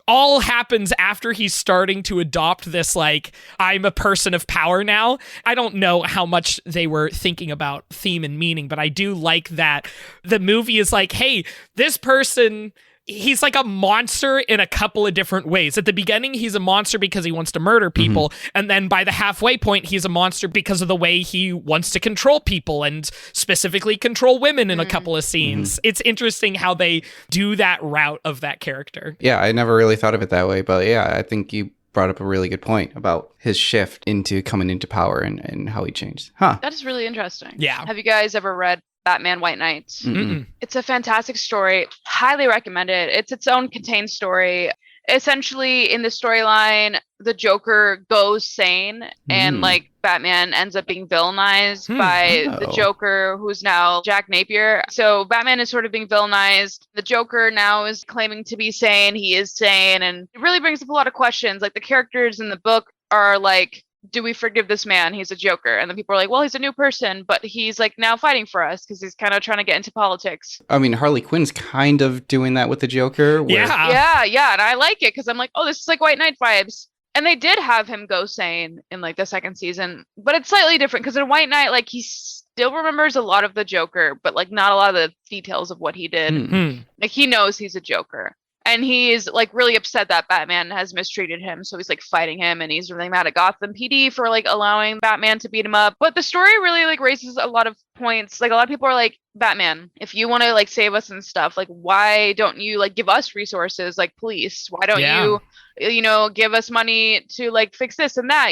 all happens after he's starting to adopt this, I'm a person of power now. I don't know how much they were thinking about theme and meaning, but I do like that the movie is like, hey, this person, he's like a monster in a couple of different ways. At the beginning, he's a monster because he wants to murder people. Mm-hmm. And then by the halfway point, he's a monster because of the way he wants to control people and specifically control women in a couple of scenes. Mm-hmm. It's interesting how they do that route of that character. Yeah, I never really thought of it that way. But yeah, I think you brought up a really good point about his shift into coming into power and how he changed. Huh. That is really interesting. Yeah. Have you guys ever read Batman White Knight? Mm-mm. It's a fantastic story. Highly recommend it. It's its own contained story. Essentially, in the storyline, the Joker goes sane and Batman ends up being villainized by the Joker, who's now Jack Napier. So Batman is sort of being villainized. The Joker now is claiming to be sane. He is sane. And it really brings up a lot of questions. Like, the characters in the book are like, do we forgive this man? He's a Joker. And then people are like, well, he's a new person, but he's now fighting for us because he's kind of trying to get into politics. I mean, Harley Quinn's kind of doing that with the Joker. Yeah. Yeah. And I like it because I'm like, oh, this is like White Knight vibes. And they did have him go sane in the second season, but it's slightly different because in White Knight, he still remembers a lot of the Joker, but not a lot of the details of what he did. Mm-hmm. He knows he's a Joker. And he's really upset that Batman has mistreated him. So he's fighting him, and he's really mad at Gotham PD for allowing Batman to beat him up. But the story really raises a lot of points. A lot of people are like, Batman, if you want to save us and stuff, why don't you give us resources like police? Why don't you give us money to fix this and that,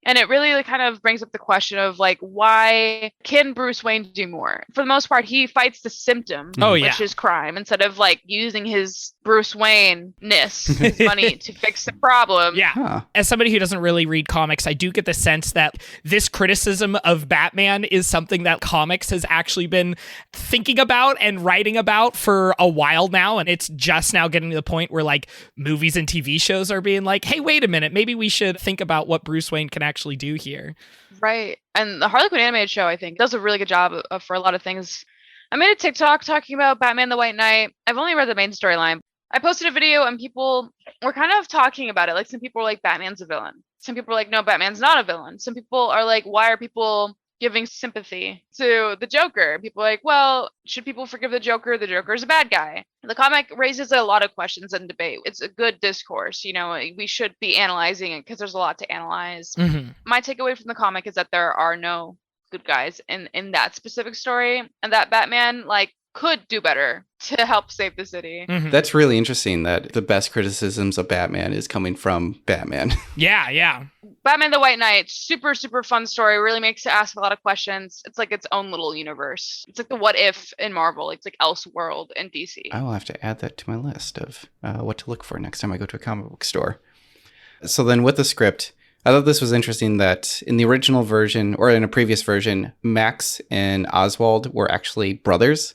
And it really kind of brings up the question of why can Bruce Wayne do more? For the most part, he fights the symptom, which is crime, instead of using his Bruce Wayne-ness, his money to fix the problem. Yeah. Huh. As somebody who doesn't really read comics, I do get the sense that this criticism of Batman is something that comics has actually been thinking about and writing about for a while now. And it's just now getting to the point where movies and TV shows are being hey, wait a minute, maybe we should think about what Bruce Wayne can actually do here. Right. And the Harley Quinn animated show, I think, does a really good job for a lot of things. I made a TikTok talking about Batman the White Knight. I've only read the main storyline. I posted a video and people were kind of talking about it. Some people were like, Batman's a villain. Some people were like, no, Batman's not a villain. Some people are like, why are people giving sympathy to the Joker? People are like, well, should people forgive the Joker? The Joker is a bad guy. The comic raises a lot of questions and debate. It's a good discourse. We should be analyzing it because there's a lot to analyze. Mm-hmm. My takeaway from the comic is that there are no good guys in that specific story, and that Batman could do better to help save the city. Mm-hmm. That's really interesting that the best criticisms of Batman is coming from Batman. Yeah. Batman the White Knight, super, super fun story. Really makes you ask a lot of questions. It's its own little universe. It's the what if in Marvel. It's Elseworld in DC. I will have to add that to my list of what to look for next time I go to a comic book store. So then with the script, I thought this was interesting that in the original version, or in a previous version, Max and Oswald were actually brothers.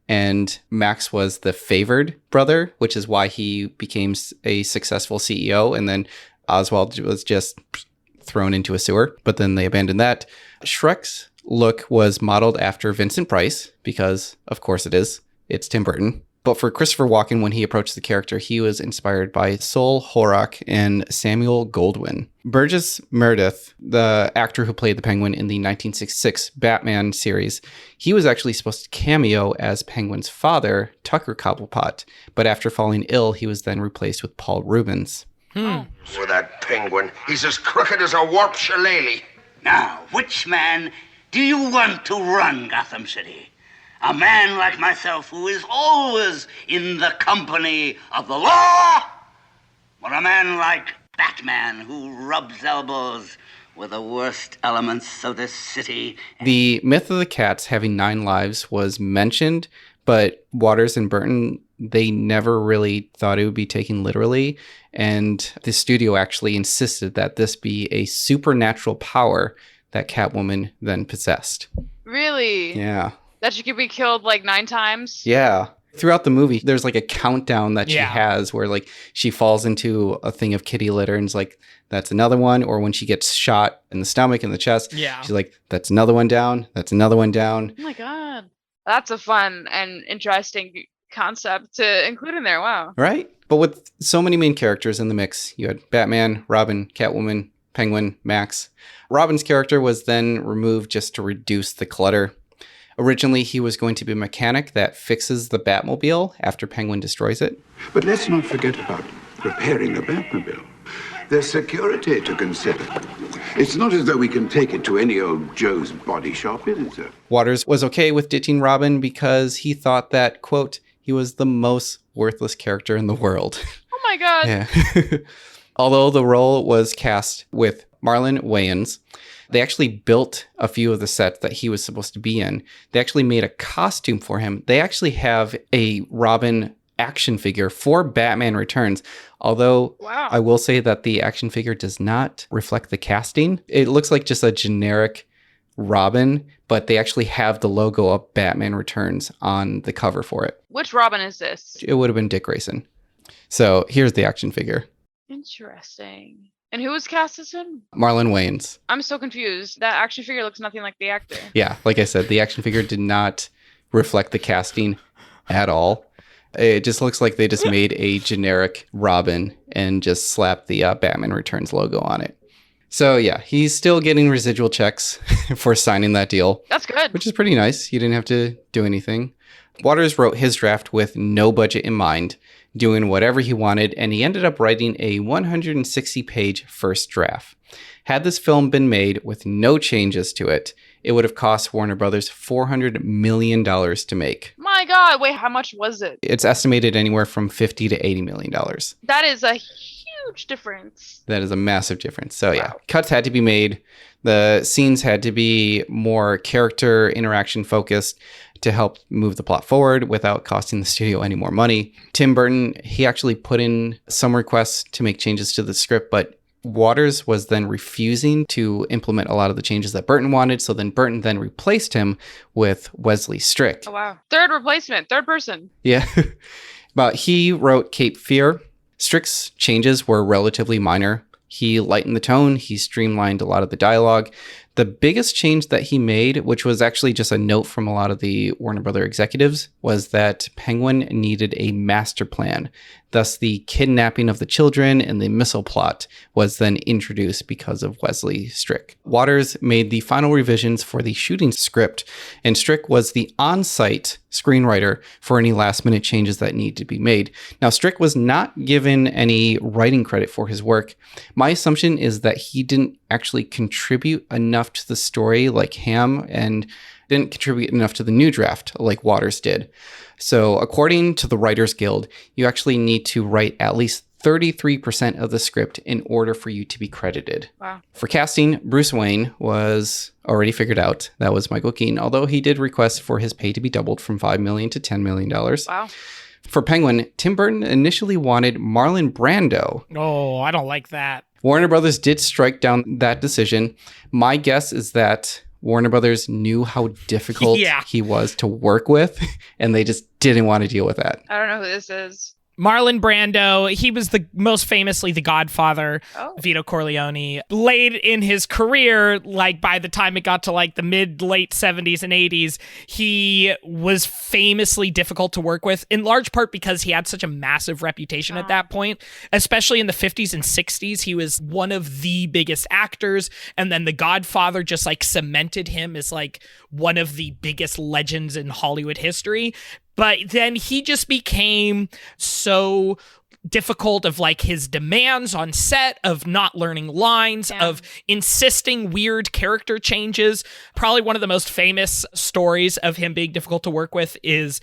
And Max was the favored brother, which is why he became a successful CEO. And then Oswald was just thrown into a sewer. But then they abandoned that. Shrek's look was modeled after Vincent Price, because of course it is. It's Tim Burton. But for Christopher Walken, when he approached the character, he was inspired by Sol Horrock and Samuel Goldwyn. Burgess Meredith, the actor who played the Penguin in the 1966 Batman series, he was actually supposed to cameo as Penguin's father, Tucker Cobblepot. But after falling ill, he was then replaced with Paul Rubens. For that Penguin, he's as crooked as a warped shillelagh. Now, which man do you want to run Gotham City? A man like myself who is always in the company of the law? Or a man like Batman who rubs elbows with the worst elements of this city. The myth of the cats having 9 lives was mentioned, but Waters and Burton, they never really thought it would be taken literally. And the studio actually insisted that this be a supernatural power that Catwoman then possessed. Really? Yeah. That she could be killed like 9 times? Yeah. Throughout the movie, there's like a countdown that she has where like she falls into a thing of kitty litter and it's like, that's another one. Or when she gets shot in the stomach and the chest, she's like, that's another one down. That's another one down. Oh my God. That's a fun and interesting concept to include in there. Wow. Right? But with so many main characters in the mix, you had Batman, Robin, Catwoman, Penguin, Max. Robin's character was then removed just to reduce the clutter. Originally, he was going to be a mechanic that fixes the Batmobile after Penguin destroys it. But let's not forget about repairing the Batmobile. There's security to consider. It's not as though we can take it to any old Joe's body shop, is it? Waters was okay with ditching Robin because he thought that, quote, he was the most worthless character in the world. Oh my God. Yeah. Although the role was cast with Marlon Wayans, they actually built a few of the sets that he was supposed to be in. They actually made a costume for him. They actually have a Robin action figure for Batman Returns. Although I will say that the action figure does not reflect the casting. It looks like just a generic Robin, but they actually have the logo of Batman Returns on the cover for it. Which Robin is this? It would have been Dick Grayson. So here's the action figure. Interesting. And who was cast as him? Marlon Wayans. I'm so confused. That action figure looks nothing like the actor. Yeah, like I said, the action figure did not reflect the casting at all. It just looks like they just made a generic Robin and just slapped the Batman Returns logo on it. So yeah, he's still getting residual checks for signing that deal. That's good. Which is pretty nice. He didn't have to do anything. Waters wrote his draft with no budget in mind, doing whatever he wanted, and he ended up writing a 160-page first draft. Had this film been made with no changes to it, it would have cost Warner Brothers $400 million to make. My God, wait, how much was it? It's estimated anywhere from $50 to $80 million. That is a huge difference. That is a massive difference. So yeah, cuts had to be made. The scenes had to be more character interaction focused to help move the plot forward without costing the studio any more money. Tim Burton, he actually put in some requests to make changes to the script, but Waters was then refusing to implement a lot of the changes that Burton wanted. So then Burton then replaced him with Wesley Strick. Oh, wow. Third replacement, third person. Yeah. But he wrote Cape Fear. Strick's changes were relatively minor. He lightened the tone. He streamlined a lot of the dialogue. The biggest change that he made, which was actually just a note from a lot of the Warner Brother executives, was that Penguin needed a master plan. Thus, the kidnapping of the children and the missile plot was then introduced because of Wesley Strick. Waters made the final revisions for the shooting script, and Strick was the on-site screenwriter for any last-minute changes that need to be made. Now, Strick was not given any writing credit for his work. My assumption is that he didn't actually contribute enough to the story like Ham and didn't contribute enough to the new draft like Waters did. So according to the Writers Guild, you actually need to write at least 33% of the script in order for you to be credited. Wow. For casting, Bruce Wayne was already figured out. That was Michael Keaton, although he did request for his pay to be doubled from $5 million to $10 million. Wow. For Penguin, Tim Burton initially wanted Marlon Brando. Oh, I don't like that. Warner Brothers did strike down that decision. My guess is that Warner Brothers knew how difficult he was to work with, and they just didn't want to deal with that. I don't know who this is. Marlon Brando, he was the most famously the godfather of Vito Corleone. Late in his career, like by the time it got to like the late 70s and 80s, he was famously difficult to work with, in large part because he had such a massive reputation at that point, especially in the 50s and 60s. He was one of the biggest actors, and then The Godfather just like cemented him as like one of the biggest legends in Hollywood history. But then he just became so difficult of like his demands on set, of not learning lines, of insisting weird character changes. Probably one of the most famous stories of him being difficult to work with is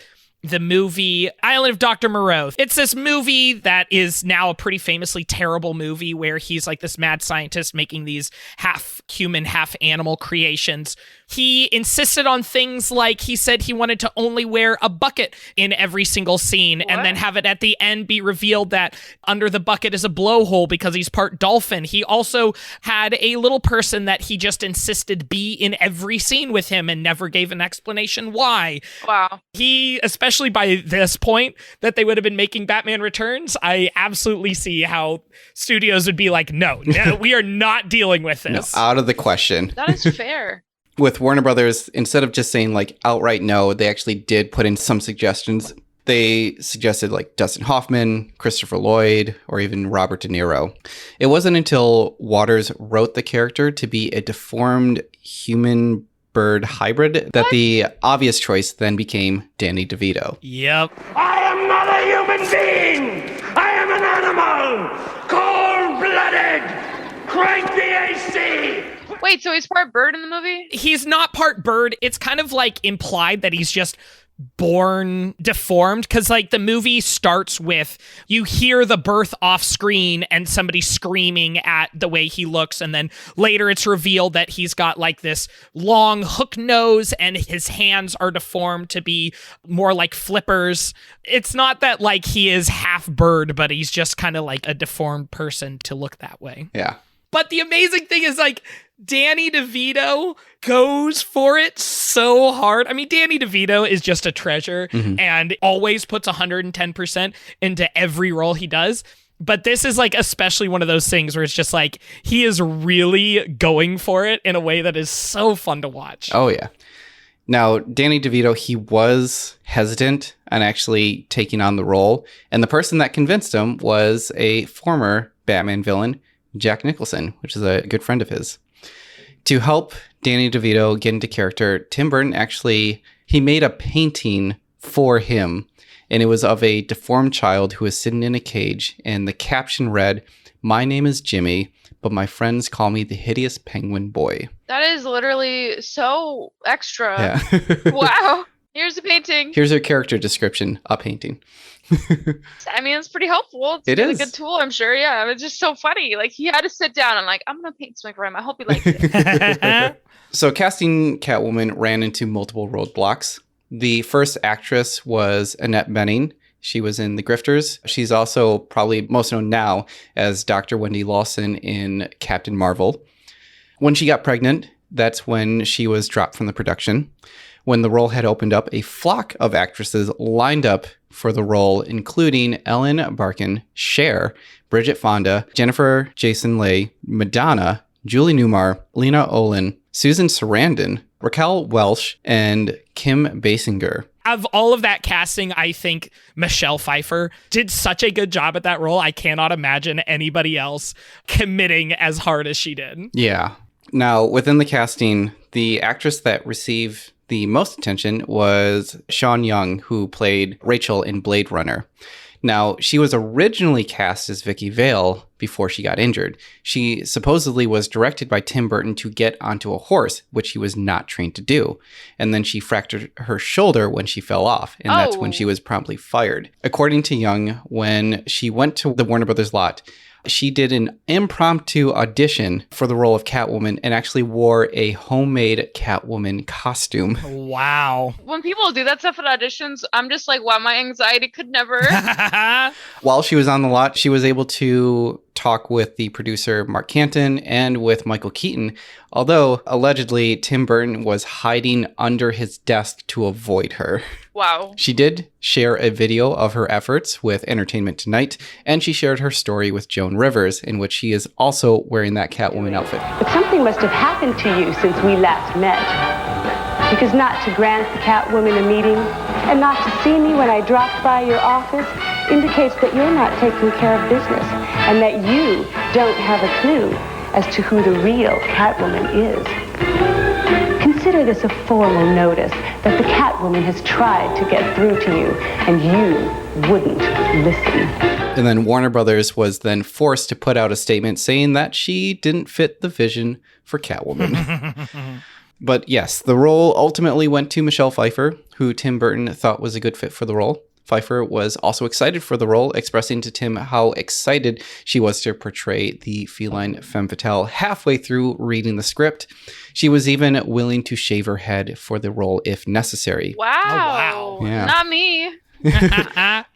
the movie Island of Dr. Moreau. It's this movie that is now a pretty famously terrible movie where he's like this mad scientist making these half human, half animal creations. He insisted on things like he said he wanted to only wear a bucket in every single scene and then have it at the end be revealed that under the bucket is a blowhole because he's part dolphin. He also had a little person that he just insisted be in every scene with him and never gave an explanation why. Wow. He, especially by this point that they would have been making Batman Returns, I absolutely see how studios would be like, no, we are not dealing with this. No, out of the question. That is fair. With Warner Brothers, instead of just saying like outright no, they actually did put in some suggestions. They suggested like Dustin Hoffman, Christopher Lloyd, or even Robert De Niro. It wasn't until Waters wrote the character to be a deformed human bird hybrid that the obvious choice then became Danny DeVito. Yep. I am not a human being! I am an animal! Cold-blooded! Crank the AC! Wait, so he's part bird in the movie? He's not part bird. It's kind of like implied that he's just born deformed because like the movie starts with you hear the birth off screen and somebody screaming at the way he looks, and then later it's revealed that he's got like this long hook nose and his hands are deformed to be more like flippers. It's not that like he is half bird, but he's just kind of like a deformed person to look that way. Yeah. But the amazing thing is like Danny DeVito goes for it so hard. I mean, Danny DeVito is just a treasure and always puts 110% into every role he does. But this is like especially one of those things where it's just like he is really going for it in a way that is so fun to watch. Oh, yeah. Now, Danny DeVito, he was hesitant on actually taking on the role. And the person that convinced him was a former Batman villain, Jack Nicholson, which is a good friend of his. To help Danny DeVito get into character, Tim Burton he made a painting for him, and it was of a deformed child who was sitting in a cage, and the caption read, "My name is Jimmy, but my friends call me the hideous penguin boy." That is literally so extra. Yeah. Wow. Here's a painting. Here's your character description, a painting. I mean, it's pretty helpful. It's a good tool, I'm sure. Yeah, it's just so funny. Like, he had to sit down and like, I'm going to paint something for him. I hope he likes it. So casting Catwoman ran into multiple roadblocks. The first actress was Annette Bening. She was in The Grifters. She's also probably most known now as Dr. Wendy Lawson in Captain Marvel. When she got pregnant, that's when she was dropped from the production. When the role had opened up, a flock of actresses lined up for the role, including Ellen Barkin, Cher, Bridget Fonda, Jennifer Jason Leigh, Madonna, Julie Newmar, Lena Olin, Susan Sarandon, Raquel Welch, and Kim Basinger. Of all of that casting, I think Michelle Pfeiffer did such a good job at that role. I cannot imagine anybody else committing as hard as she did. Yeah. Now, within the casting, the actress that received the most attention was Sean Young, who played Rachel in Blade Runner. Now, she was originally cast as Vicky Vale before she got injured. She supposedly was directed by Tim Burton to get onto a horse, which he was not trained to do. And then she fractured her shoulder when she fell off, and that's when she was promptly fired. According to Young, when she went to the Warner Brothers lot, she did an impromptu audition for the role of Catwoman and actually wore a homemade Catwoman costume. Wow. When people do that stuff at auditions, I'm just like, wow, my anxiety could never. While she was on the lot, she was able to talk with the producer Mark Canton and with Michael Keaton, although allegedly Tim Burton was hiding under his desk to avoid her. Wow. She did share a video of her efforts with Entertainment Tonight, and she shared her story with Joan Rivers, in which she is also wearing that Catwoman outfit. But something must have happened to you since we last met. Because not to grant the Catwoman a meeting and not to see me when I dropped by your office indicates that you're not taking care of business and that you don't have a clue as to who the real Catwoman is. Consider this a formal notice that the Catwoman has tried to get through to you and you wouldn't listen. And then Warner Brothers was then forced to put out a statement saying that she didn't fit the vision for Catwoman. But yes, the role ultimately went to Michelle Pfeiffer, who Tim Burton thought was a good fit for the role. Pfeiffer was also excited for the role, expressing to Tim how excited she was to portray the feline femme fatale halfway through reading the script. She was even willing to shave her head for the role if necessary. Wow. Yeah. Not me.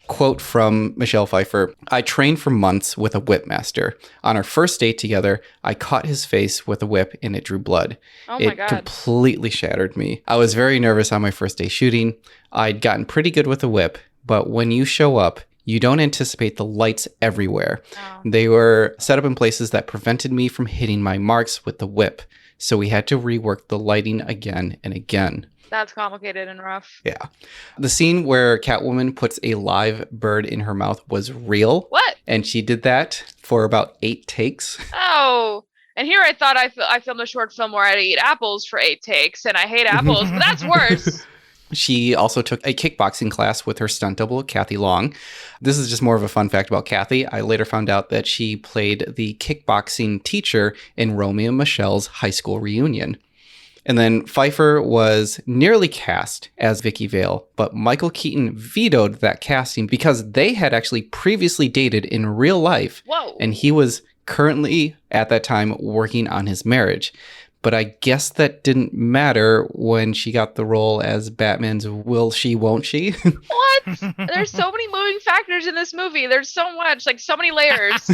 Quote from Michelle Pfeiffer, "I trained for months with a whip master. On our first date together, I caught his face with a whip and it drew blood. Oh my It God. completely shattered me. I was very nervous on my first day shooting. I'd gotten pretty good with the whip, but when you show up, you don't anticipate the lights everywhere. They were set up in places that prevented me from hitting my marks with the whip. So we had to rework the lighting again and again." That's complicated and rough. Yeah. The scene where Catwoman puts a live bird in her mouth was real. What? And she did that for about 8 takes. Oh. And here I thought I filmed a short film where I had to eat apples for 8 takes, and I hate apples, but that's worse. She also took a kickboxing class with her stunt double, Kathy Long. This is just more of a fun fact about Kathy. I later found out that she played the kickboxing teacher in Romeo and Michelle's high school reunion. And then Pfeiffer was nearly cast as Vicky Vale, but Michael Keaton vetoed that casting because they had actually previously dated in real life. Whoa. And he was currently, at that time, working on his marriage. But I guess that didn't matter when she got the role as Batman's Will She, Won't She? What? There's so many moving factors in this movie. There's so much, like so many layers.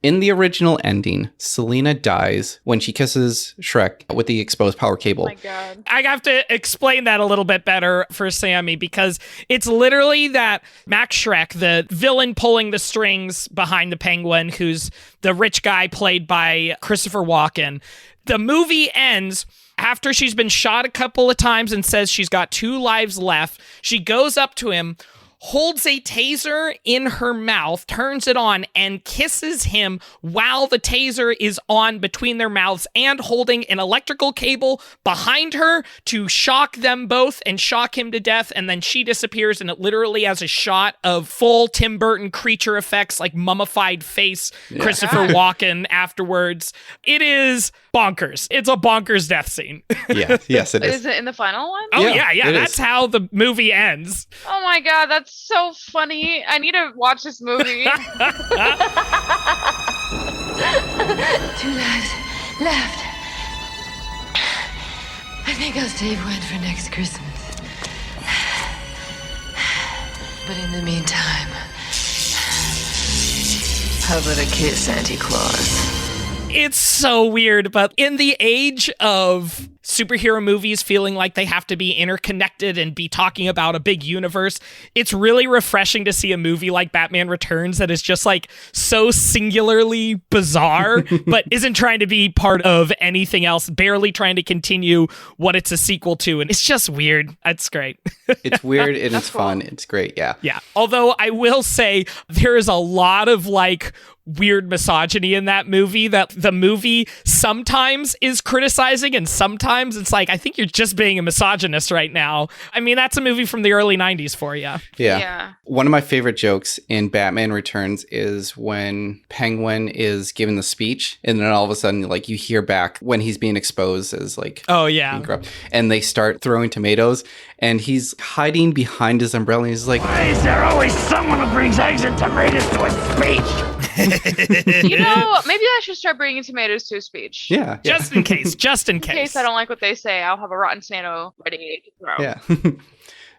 In the original ending, Selena dies when she kisses Shrek with the exposed power cable. Oh my God. I have to explain that a little bit better for Sammy, because it's literally that Max Shrek, the villain pulling the strings behind the Penguin, who's the rich guy played by Christopher Walken. The movie ends after she's been shot a couple of times and says she's got 2 lives left. She goes up to him, holds a taser in her mouth, turns it on, and kisses him while the taser is on between their mouths and holding an electrical cable behind her to shock them both and shock him to death. And then she disappears, and it literally has a shot of full Tim Burton creature effects, like mummified face, Christopher Walken afterwards. It is bonkers. It's a bonkers death scene. Yeah, yes, it is. Is it in the final one? Oh, yeah. That's how the movie ends. Oh my God, that's so funny. I need to watch this movie. 2 lives left. I think I'll save one for next Christmas. But in the meantime, how about a kiss, Santa Claus? It's so weird, but in the age of superhero movies feeling like they have to be interconnected and be talking about a big universe, it's really refreshing to see a movie like Batman Returns that is just like so singularly bizarre, but isn't trying to be part of anything else, barely trying to continue what it's a sequel to. And it's just weird. It's great. It's weird and it's fun. It's great. Yeah. Yeah. Although I will say there is a lot of like weird misogyny in that movie that the movie sometimes is criticizing, and sometimes it's like, I think you're just being a misogynist right now. I mean, that's a movie from the early 90s for you. Yeah. One of my favorite jokes in Batman Returns is when Penguin is giving the speech, and then all of a sudden, like, you hear back when he's being exposed as like, oh yeah, being corrupt, and they start throwing tomatoes, and he's hiding behind his umbrella, and he's like, Why is there always someone who brings eggs and tomatoes to a speech? You know, maybe I should start bringing tomatoes to a speech. Yeah. Just in case. In case I don't like what they say, I'll have a rotten tomato ready to throw. Yeah.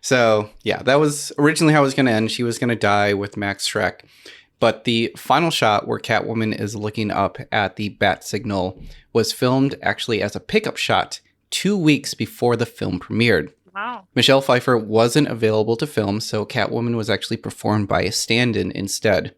So, yeah, that was originally how it was going to end. She was going to die with Max Shrek. But the final shot where Catwoman is looking up at the bat signal was filmed actually as a pickup shot 2 weeks before the film premiered. Wow. Michelle Pfeiffer wasn't available to film, so Catwoman was actually performed by a stand-in instead.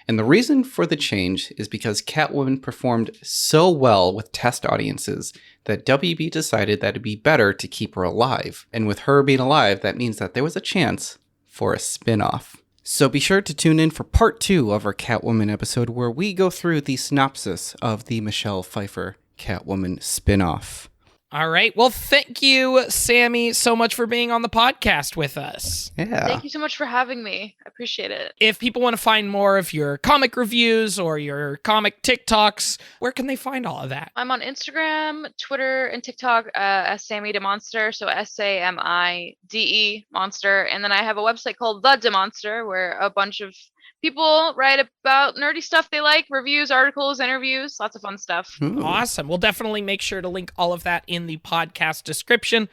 And the reason for the change is because Catwoman performed so well with test audiences that WB decided that it'd be better to keep her alive. And with her being alive, that means that there was a chance for a spin-off. So be sure to tune in for part 2 of our Catwoman episode, where we go through the synopsis of the Michelle Pfeiffer Catwoman spin-off. All right. Well, thank you, Sammy, so much for being on the podcast with us. Yeah. Thank you so much for having me. I appreciate it. If people want to find more of your comic reviews or your comic TikToks, where can they find all of that? I'm on Instagram, Twitter, and TikTok as Sami DeMonster, so SAMIDE Monster. And then I have a website called The DeMonster, where a bunch of people write about nerdy stuff they like, reviews, articles, interviews, lots of fun stuff. Awesome. We'll definitely make sure to link all of that in the podcast description.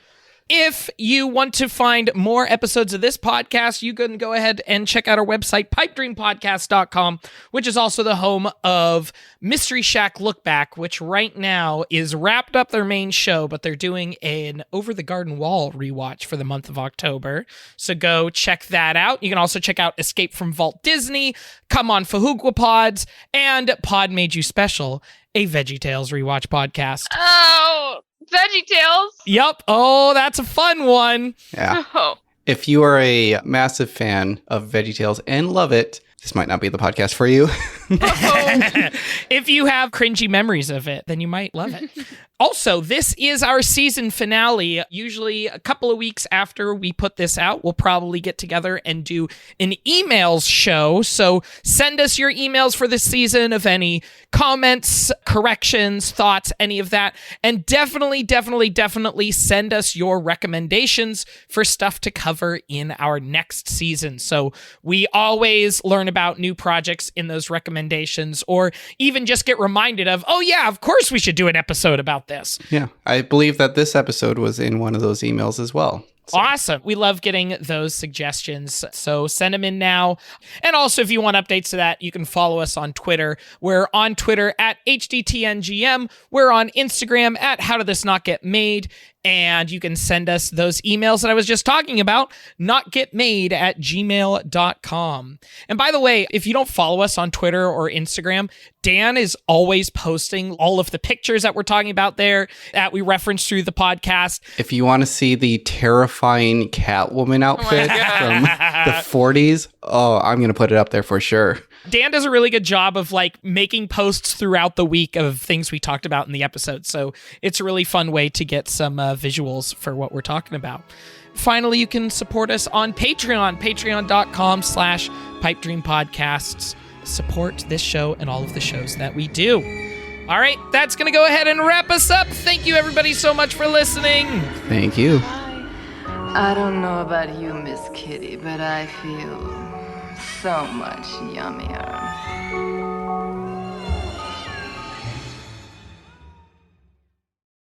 If you want to find more episodes of this podcast, you can go ahead and check out our website, pipedreampodcast.com, which is also the home of Mystery Shack Look Back, which right now is wrapped up their main show, but they're doing an Over the Garden Wall rewatch for the month of October. So go check that out. You can also check out Escape from Vault Disney, Come On Fahugwa Pods, and Pod Made You Special, a VeggieTales rewatch podcast. Oh, VeggieTales. Yup. Oh, that's a fun one. Yeah. Oh. If you are a massive fan of VeggieTales and love it, this might not be the podcast for you. If you have cringy memories of it, then you might love it. Also, this is our season finale. Usually a couple of weeks after we put this out, we'll probably get together and do an emails show. So send us your emails for this season of any comments, corrections, thoughts, any of that. And definitely send us your recommendations for stuff to cover in our next season. So we always learn about new projects in those recommendations, or even just get reminded of, oh yeah, of course we should do an episode about this. Yeah, I believe that this episode was in one of those emails as well. So. Awesome. We love getting those suggestions. So send them in now. And also, if you want updates to that, you can follow us on Twitter. We're on Twitter at HDTNGM. We're on Instagram at How Did This Not Get Made? And you can send us those emails that I was just talking about, notgetmade@gmail.com. And by the way, if you don't follow us on Twitter or Instagram, Dan is always posting all of the pictures that we're talking about there that we reference through the podcast. If you want to see the terrifying Catwoman outfit from the 40s, I'm going to put it up there for sure. Dan does a really good job of like making posts throughout the week of things we talked about in the episode. So it's a really fun way to get some visuals for what we're talking about. Finally, you can support us on Patreon, patreon.com/pipedreampodcasts. Support this show and all of the shows that we do. All right, that's going to go ahead and wrap us up. Thank you, everybody, so much for listening. Thank you. I don't know about you, Miss Kitty, but I feel so much yummier.